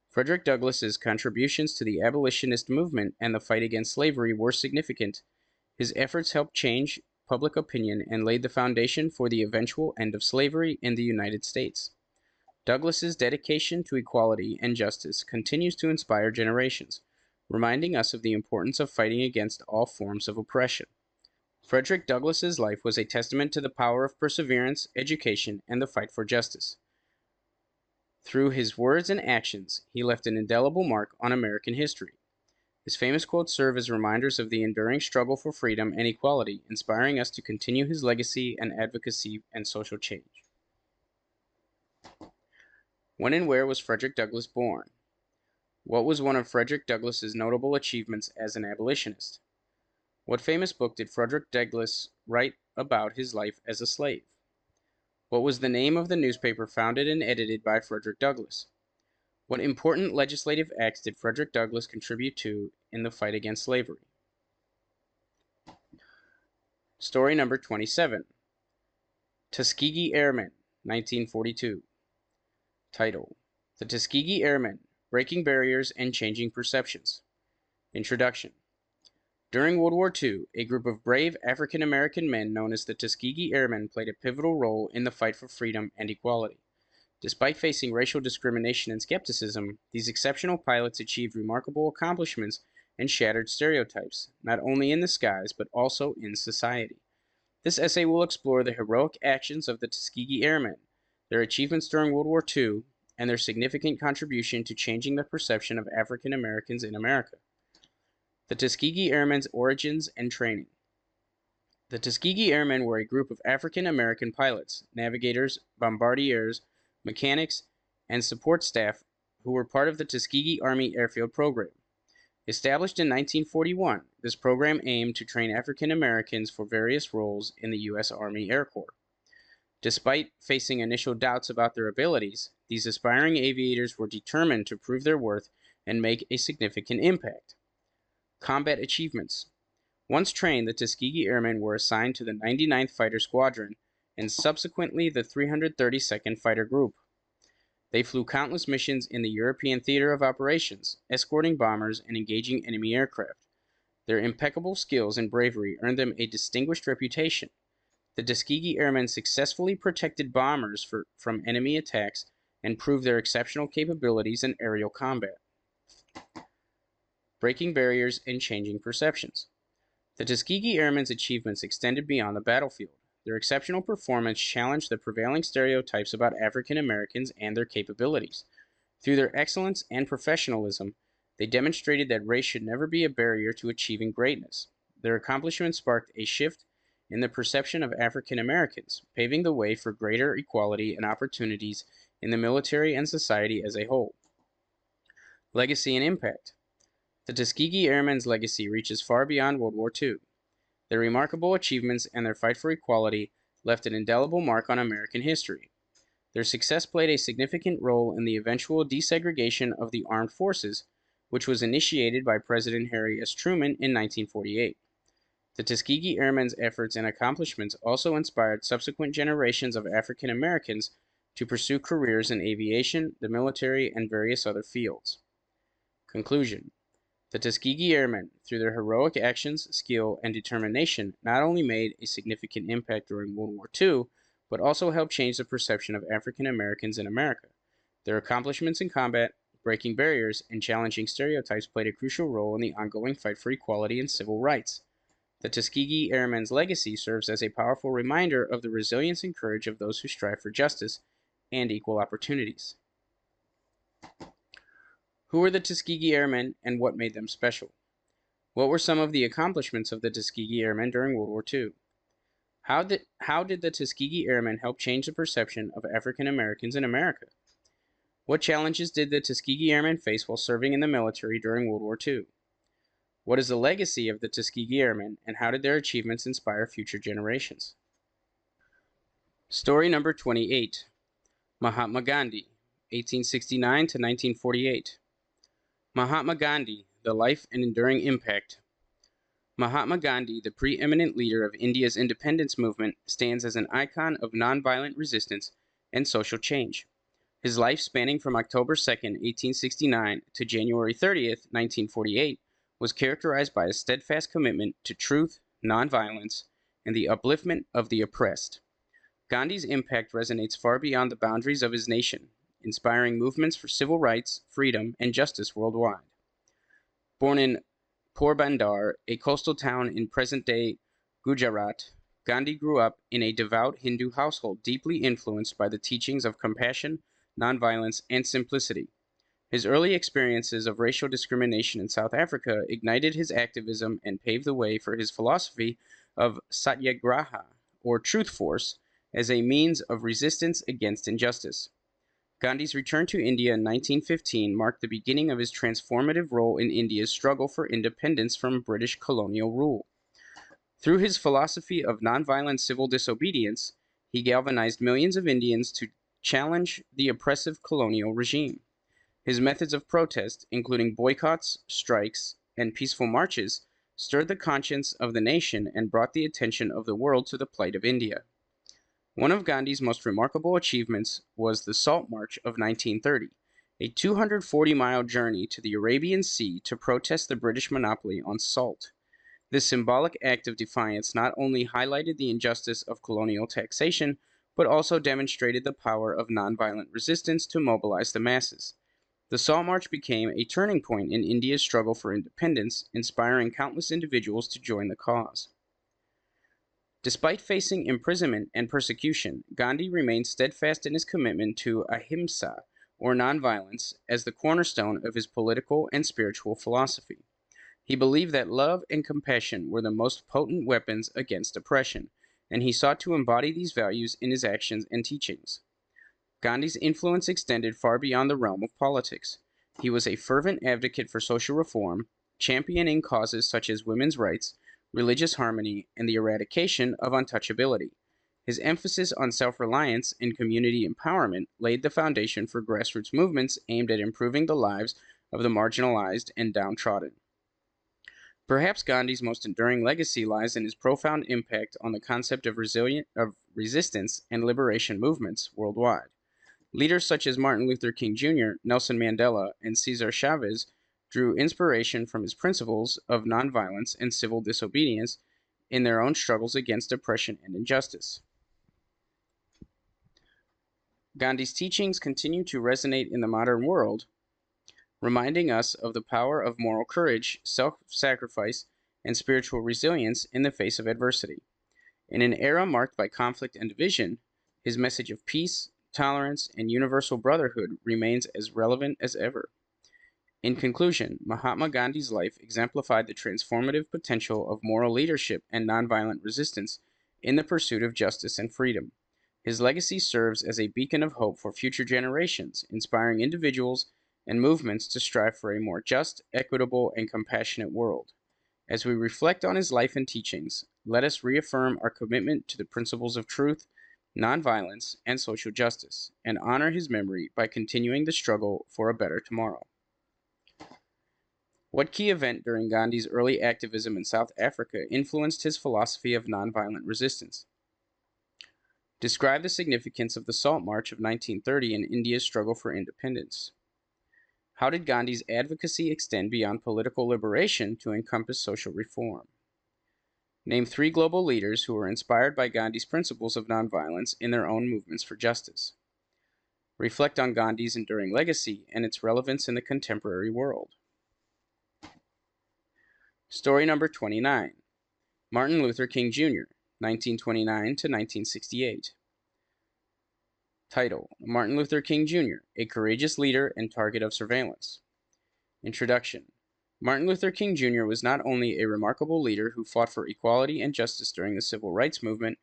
Speaker 1: Frederick Douglass's contributions to the abolitionist movement and the fight against slavery were significant. His efforts helped change public opinion and laid the foundation for the eventual end of slavery in the United States. Douglass's dedication to equality and justice continues to inspire generations, reminding us of the importance of fighting against all forms of oppression. Frederick Douglass's life was a testament to the power of perseverance, education, and the fight for justice. Through his words and actions, he left an indelible mark on American history. His famous quotes serve as reminders of the enduring struggle for freedom and equality, inspiring us to continue his legacy and advocacy and social change. When and where was Frederick Douglass born? What was one of Frederick Douglass's notable achievements as an abolitionist? What famous book did Frederick Douglass write about his life as a slave? What was the name of the newspaper founded and edited by Frederick Douglass? What important legislative acts did Frederick Douglass contribute to in the fight against slavery? Story number 27. Tuskegee Airmen, 1942. Title: The Tuskegee Airmen, Breaking Barriers and Changing Perceptions. Introduction. During World War II, a group of brave African American men known as the Tuskegee Airmen played a pivotal role in the fight for freedom and equality. Despite facing racial discrimination and skepticism, these exceptional pilots achieved remarkable accomplishments and shattered stereotypes, not only in the skies but also in society. This essay will explore the heroic actions of the Tuskegee Airmen, their achievements during World War II, and their significant contribution to changing the perception of African Americans in America. The Tuskegee Airmen's origins and training. The Tuskegee Airmen were a group of African American pilots, navigators, bombardiers, mechanics, and support staff who were part of the Tuskegee Army Airfield Program. Established in 1941, this program aimed to train African Americans for various roles in the U.S. Army Air Corps. Despite facing initial doubts about their abilities, these aspiring aviators were determined to prove their worth and make a significant impact. Combat achievements. Once trained, the Tuskegee Airmen were assigned to the 99th Fighter Squadron and subsequently the 332nd Fighter Group. They flew countless missions in the European theater of operations, escorting bombers and engaging enemy aircraft. Their impeccable skills and bravery earned them a distinguished reputation. The Tuskegee Airmen successfully protected bombers from enemy attacks and proved their exceptional capabilities in aerial combat. Breaking barriers and changing perceptions. The Tuskegee Airmen's achievements extended beyond the battlefield. Their exceptional performance challenged the prevailing stereotypes about African Americans and their capabilities. Through their excellence and professionalism, they demonstrated that race should never be a barrier to achieving greatness. Their accomplishments sparked a shift in the perception of African Americans, paving the way for greater equality and opportunities in the military and society as a whole. Legacy and impact. The Tuskegee Airmen's legacy reaches far beyond World War II. Their remarkable achievements and their fight for equality left an indelible mark on American history. Their success played a significant role in the eventual desegregation of the armed forces, which was initiated by President Harry S. Truman in 1948. The Tuskegee Airmen's efforts and accomplishments also inspired subsequent generations of African Americans to pursue careers in aviation, the military, and various other fields. Conclusion. The Tuskegee Airmen, through their heroic actions, skill, and determination, not only made a significant impact during World War II, but also helped change the perception of African Americans in America. Their accomplishments in combat, breaking barriers, and challenging stereotypes played a crucial role in the ongoing fight for equality and civil rights. The Tuskegee Airmen's legacy serves as a powerful reminder of the resilience and courage of those who strive for justice and equal opportunities. Who were the Tuskegee Airmen and what made them special? What were some of the accomplishments of the Tuskegee Airmen during World War II? How did the Tuskegee Airmen help change the perception of African Americans in America? What challenges did the Tuskegee Airmen face while serving in the military during World War II? What is the legacy of the Tuskegee Airmen, and how did their achievements inspire future generations? Story number 28. Mahatma Gandhi, 1869 to 1948. Mahatma Gandhi, the life and enduring impact. Mahatma Gandhi, the preeminent leader of India's independence movement, stands as an icon of nonviolent resistance and social change. His life, spanning from October 2, 1869 to January 30, 1948, was characterized by a steadfast commitment to truth, nonviolence, and the upliftment of the oppressed. Gandhi's impact resonates far beyond the boundaries of his nation, inspiring movements for civil rights, freedom, and justice worldwide. Born in Porbandar, a coastal town in present-day Gujarat, Gandhi grew up in a devout Hindu household deeply influenced by the teachings of compassion, nonviolence, and simplicity. His early experiences of racial discrimination in South Africa ignited his activism and paved the way for his philosophy of satyagraha, or truth force, as a means of resistance against injustice. Gandhi's return to India in 1915 marked the beginning of his transformative role in India's struggle for independence from British colonial rule. Through his philosophy of nonviolent civil disobedience, he galvanized millions of Indians to challenge the oppressive colonial regime. His methods of protest, including boycotts, strikes, and peaceful marches, stirred the conscience of the nation and brought the attention of the world to the plight of India. One of Gandhi's most remarkable achievements was the Salt March of 1930, a 240-mile journey to the Arabian Sea to protest the British monopoly on salt. This symbolic act of defiance not only highlighted the injustice of colonial taxation, but also demonstrated the power of nonviolent resistance to mobilize the masses. The Salt March became a turning point in India's struggle for independence, inspiring countless individuals to join the cause. Despite facing imprisonment and persecution, Gandhi remained steadfast in his commitment to ahimsa, or nonviolence, as the cornerstone of his political and spiritual philosophy. He believed that love and compassion were the most potent weapons against oppression, and he sought to embody these values in his actions and teachings. Gandhi's influence extended far beyond the realm of politics. He was a fervent advocate for social reform, championing causes such as women's rights, religious harmony, and the eradication of untouchability. His emphasis on self-reliance and community empowerment laid the foundation for grassroots movements aimed at improving the lives of the marginalized and downtrodden. Perhaps Gandhi's most enduring legacy lies in his profound impact on the concept of resistance and liberation movements worldwide. Leaders such as Martin Luther King Jr., Nelson Mandela, and Cesar Chavez drew inspiration from his principles of nonviolence and civil disobedience in their own struggles against oppression and injustice. Gandhi's teachings continue to resonate in the modern world, reminding us of the power of moral courage, self-sacrifice, and spiritual resilience in the face of adversity. In an era marked by conflict and division, his message of peace, tolerance, and universal brotherhood remains as relevant as ever. In conclusion, Mahatma Gandhi's life exemplified the transformative potential of moral leadership and nonviolent resistance in the pursuit of justice and freedom. His legacy serves as a beacon of hope for future generations, inspiring individuals and movements to strive for a more just, equitable, and compassionate world. As we reflect on his life and teachings, let us reaffirm our commitment to the principles of truth, nonviolence, and social justice, and honor his memory by continuing the struggle for a better tomorrow. What key event during Gandhi's early activism in South Africa influenced his philosophy of nonviolent resistance? Describe the significance of the Salt March of 1930 in India's struggle for independence. How did Gandhi's advocacy extend beyond political liberation to encompass social reform? Name 3 global leaders who were inspired by Gandhi's principles of nonviolence in their own movements for justice. Reflect on Gandhi's enduring legacy and its relevance in the contemporary world. Story number 29. Martin Luther King Jr., 1929 to 1968. Title: Martin Luther King Jr., a courageous leader and target of surveillance. Introduction. Martin Luther King Jr. was not only a remarkable leader who fought for equality and justice during the Civil Rights Movement,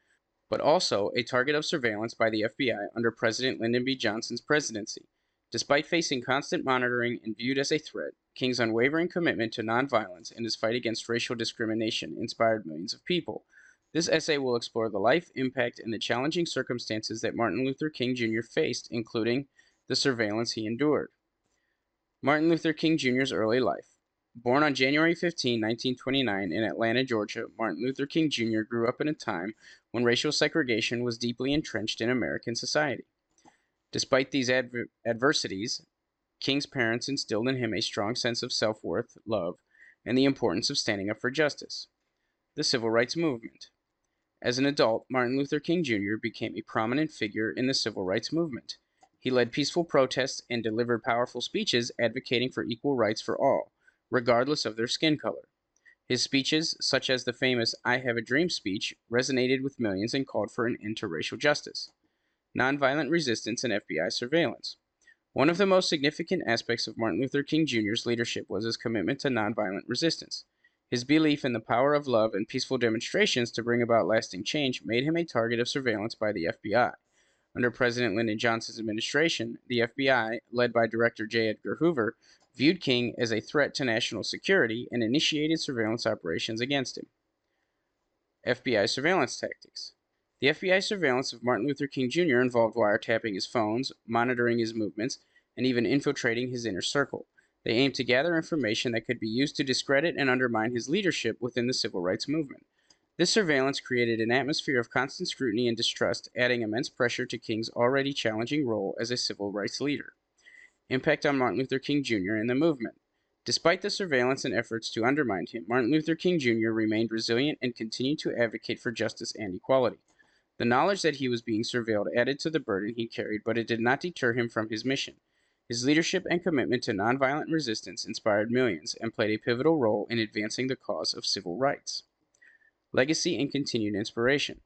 Speaker 1: but also a target of surveillance by the FBI under President Lyndon B. Johnson's presidency. Despite facing constant monitoring and viewed as a threat, King's unwavering commitment to nonviolence and his fight against racial discrimination inspired millions of people. This essay will explore the life, impact, and the challenging circumstances that Martin Luther King Jr. faced, including the surveillance he endured. Martin Luther King Jr.'s early life. Born on January 15, 1929 in Atlanta, Georgia, Martin Luther King Jr. grew up in a time when racial segregation was deeply entrenched in American society. Despite these adversities, King's parents instilled in him a strong sense of self-worth, love, and the importance of standing up for justice. The Civil Rights Movement. As an adult, Martin Luther King Jr. became a prominent figure in the Civil Rights Movement. He led peaceful protests and delivered powerful speeches advocating for equal rights for all, regardless of their skin color. His speeches, such as the famous "I Have a Dream" speech, resonated with millions and called for an end to racial justice. nonviolent resistance, and FBI surveillance. One of the most significant aspects of Martin Luther King Jr.'s leadership was his commitment to nonviolent resistance. His belief in the power of love and peaceful demonstrations to bring about lasting change made him a target of surveillance by the FBI. Under President Lyndon Johnson's administration, the FBI, led by Director J. Edgar Hoover, viewed King as a threat to national security and initiated surveillance operations against him. FBI surveillance tactics. The FBI surveillance of Martin Luther King Jr. involved wiretapping his phones, monitoring his movements, and even infiltrating his inner circle. They aimed to gather information that could be used to discredit and undermine his leadership within the civil rights movement. This surveillance created an atmosphere of constant scrutiny and distrust, adding immense pressure to King's already challenging role as a civil rights leader. Impact on Martin Luther King Jr. and the movement. Despite the surveillance and efforts to undermine him, Martin Luther King Jr. remained resilient and continued to advocate for justice and equality. The knowledge that he was being surveilled added to the burden he carried, but it did not deter him from his mission. His leadership and commitment to nonviolent resistance inspired millions and played a pivotal role in advancing the cause of civil rights. Legacy and continued inspiration.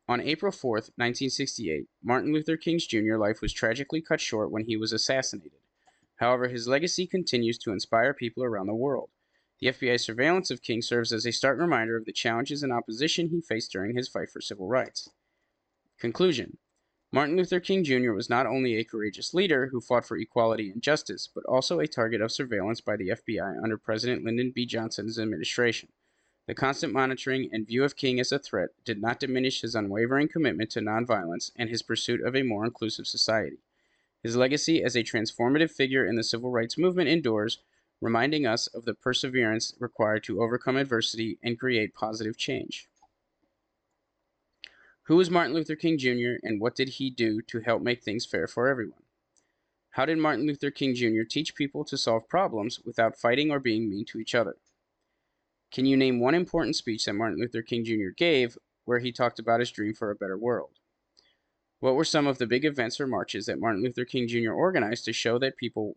Speaker 1: On April 4, 1968, Martin Luther King Jr.'s life was tragically cut short when he was assassinated. However, his legacy continues to inspire people around the world. The FBI's surveillance of King serves as a stark reminder of the challenges and opposition he faced during his fight for civil rights. Conclusion. Martin Luther King Jr. was not only a courageous leader who fought for equality and justice, but also a target of surveillance by the FBI under President Lyndon B. Johnson's administration. The constant monitoring and view of King as a threat did not diminish his unwavering commitment to nonviolence and his pursuit of a more inclusive society. His legacy as a transformative figure in the civil rights movement endures, reminding us of the perseverance required to overcome adversity and create positive change. Who was Martin Luther King Jr. and what did he do to help make things fair for everyone? How did Martin Luther King Jr. teach people to solve problems without fighting or being mean to each other? Can you name one important speech that Martin Luther King Jr. gave where he talked about his dream for a better world? What were some of the big events or marches that Martin Luther King Jr. organized to show that people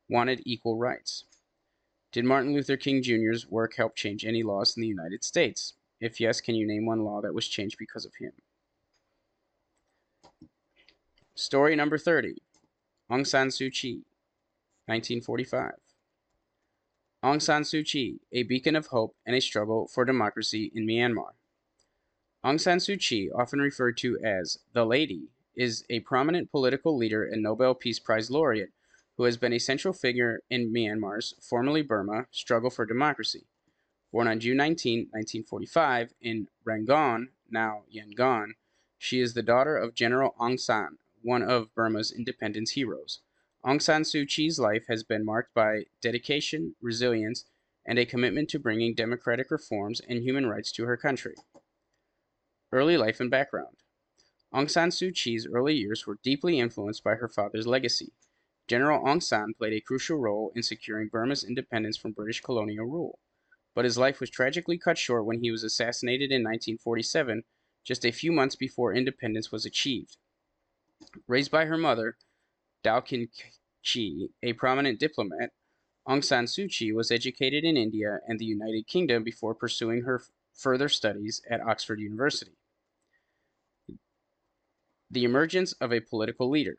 Speaker 1: wanted equal rights? Did Martin Luther King Jr.'s work help change any laws in the United States? If yes, can you name one law that was changed because of him? Story number 30. Aung San Suu Kyi, 1945. Aung San Suu Kyi, a beacon of hope and a struggle for democracy in Myanmar. Aung San Suu Kyi, often referred to as the Lady, is a prominent political leader and Nobel Peace Prize laureate who has been a central figure in Myanmar's, formerly Burma, struggle for democracy. Born on June 19, 1945, in Rangoon, now Yangon, she is the daughter of General Aung San, one of Burma's independence heroes. Aung San Suu Kyi's life has been marked by dedication, resilience, and a commitment to bringing democratic reforms and human rights to her country. Early life and background. Aung San Suu Kyi's early years were deeply influenced by her father's legacy. General Aung San played a crucial role in securing Burma's independence from British colonial rule, but his life was tragically cut short when he was assassinated in 1947, just a few months before independence was achieved. Raised by her mother, Dao Khin Chey, a prominent diplomat, Aung San Suu Kyi was educated in India and the United Kingdom before pursuing her further studies at Oxford University. The emergence of a political leader.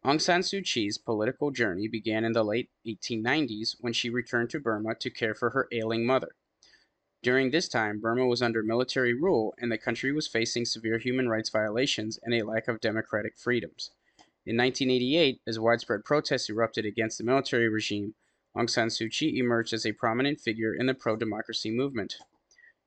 Speaker 1: Aung San Suu Kyi's political journey began in the late 1890s when she returned to Burma to care for her ailing mother. During this time, Burma was under military rule and the country was facing severe human rights violations and a lack of democratic freedoms. In 1988, as widespread protests erupted against the military regime, Aung San Suu Kyi emerged as a prominent figure in the pro-democracy movement.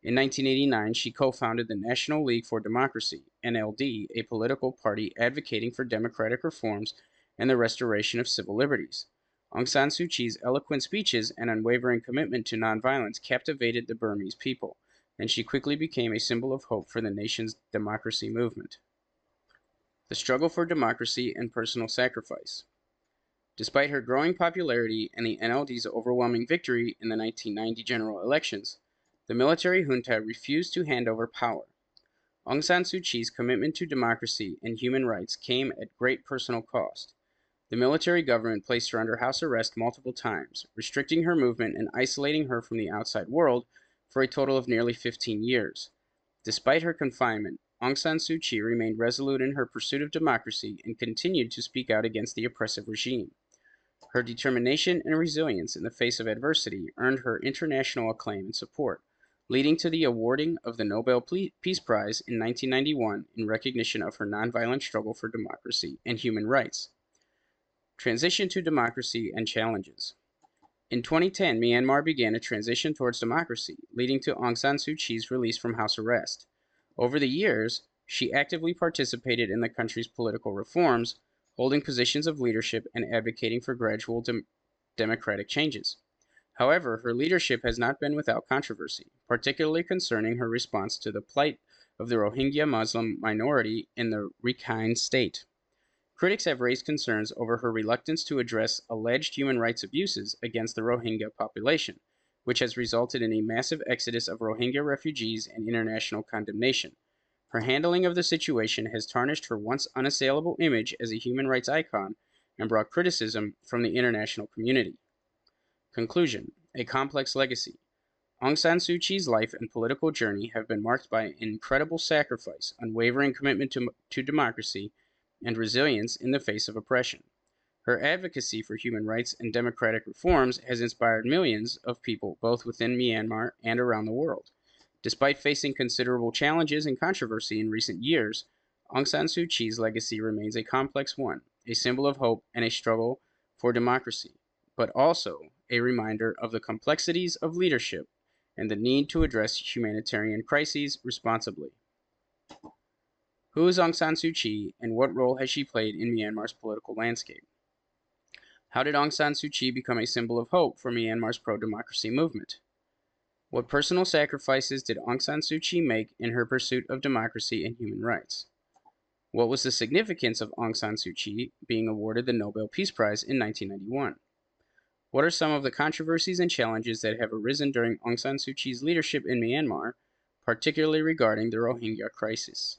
Speaker 1: In 1989, she co-founded the National League for Democracy, NLD, a political party advocating for democratic reforms and the restoration of civil liberties. Aung San Suu Kyi's eloquent speeches and unwavering commitment to nonviolence captivated the Burmese people, and she quickly became a symbol of hope for the nation's democracy movement. The struggle for democracy and personal sacrifice. Despite her growing popularity and the NLD's overwhelming victory in the 1990 general elections, the military junta refused to hand over power. Aung San Suu Kyi's commitment to democracy and human rights came at great personal cost. The military government placed her under house arrest multiple times, restricting her movement and isolating her from the outside world for a total of nearly 15 years. Despite her confinement, Aung San Suu Kyi remained resolute in her pursuit of democracy and continued to speak out against the oppressive regime. Her determination and resilience in the face of adversity earned her international acclaim and support, leading to the awarding of the Nobel Peace Prize in 1991 in recognition of her nonviolent struggle for democracy and human rights. Transition to democracy and challenges. In 2010, Myanmar began a transition towards democracy, leading to Aung San Suu Kyi's release from house arrest. Over the years, she actively participated in the country's political reforms, holding positions of leadership and advocating for gradual democratic changes. However, her leadership has not been without controversy, particularly concerning her response to the plight of the Rohingya Muslim minority in the Rakhine State. Critics have raised concerns over her reluctance to address alleged human rights abuses against the Rohingya population, which has resulted in a massive exodus of Rohingya refugees and international condemnation. Her handling of the situation has tarnished her once unassailable image as a human rights icon and brought criticism from the international community. Conclusion: a complex legacy. Aung San Suu Kyi's life and political journey have been marked by incredible sacrifice, unwavering commitment to democracy, and resilience in the face of oppression. Her advocacy for human rights and democratic reforms has inspired millions of people both within Myanmar and around the world. Despite facing considerable challenges and controversy in recent years, Aung San Suu Kyi's legacy remains a complex one, a symbol of hope and a struggle for democracy, but also a reminder of the complexities of leadership and the need to address humanitarian crises responsibly. Who is Aung San Suu Kyi, and what role has she played in Myanmar's political landscape? How did Aung San Suu Kyi become a symbol of hope for Myanmar's pro-democracy movement? What personal sacrifices did Aung San Suu Kyi make in her pursuit of democracy and human rights? What was the significance of Aung San Suu Kyi being awarded the Nobel Peace Prize in 1991? What are some of the controversies and challenges that have arisen during Aung San Suu Kyi's leadership in Myanmar, particularly regarding the Rohingya crisis?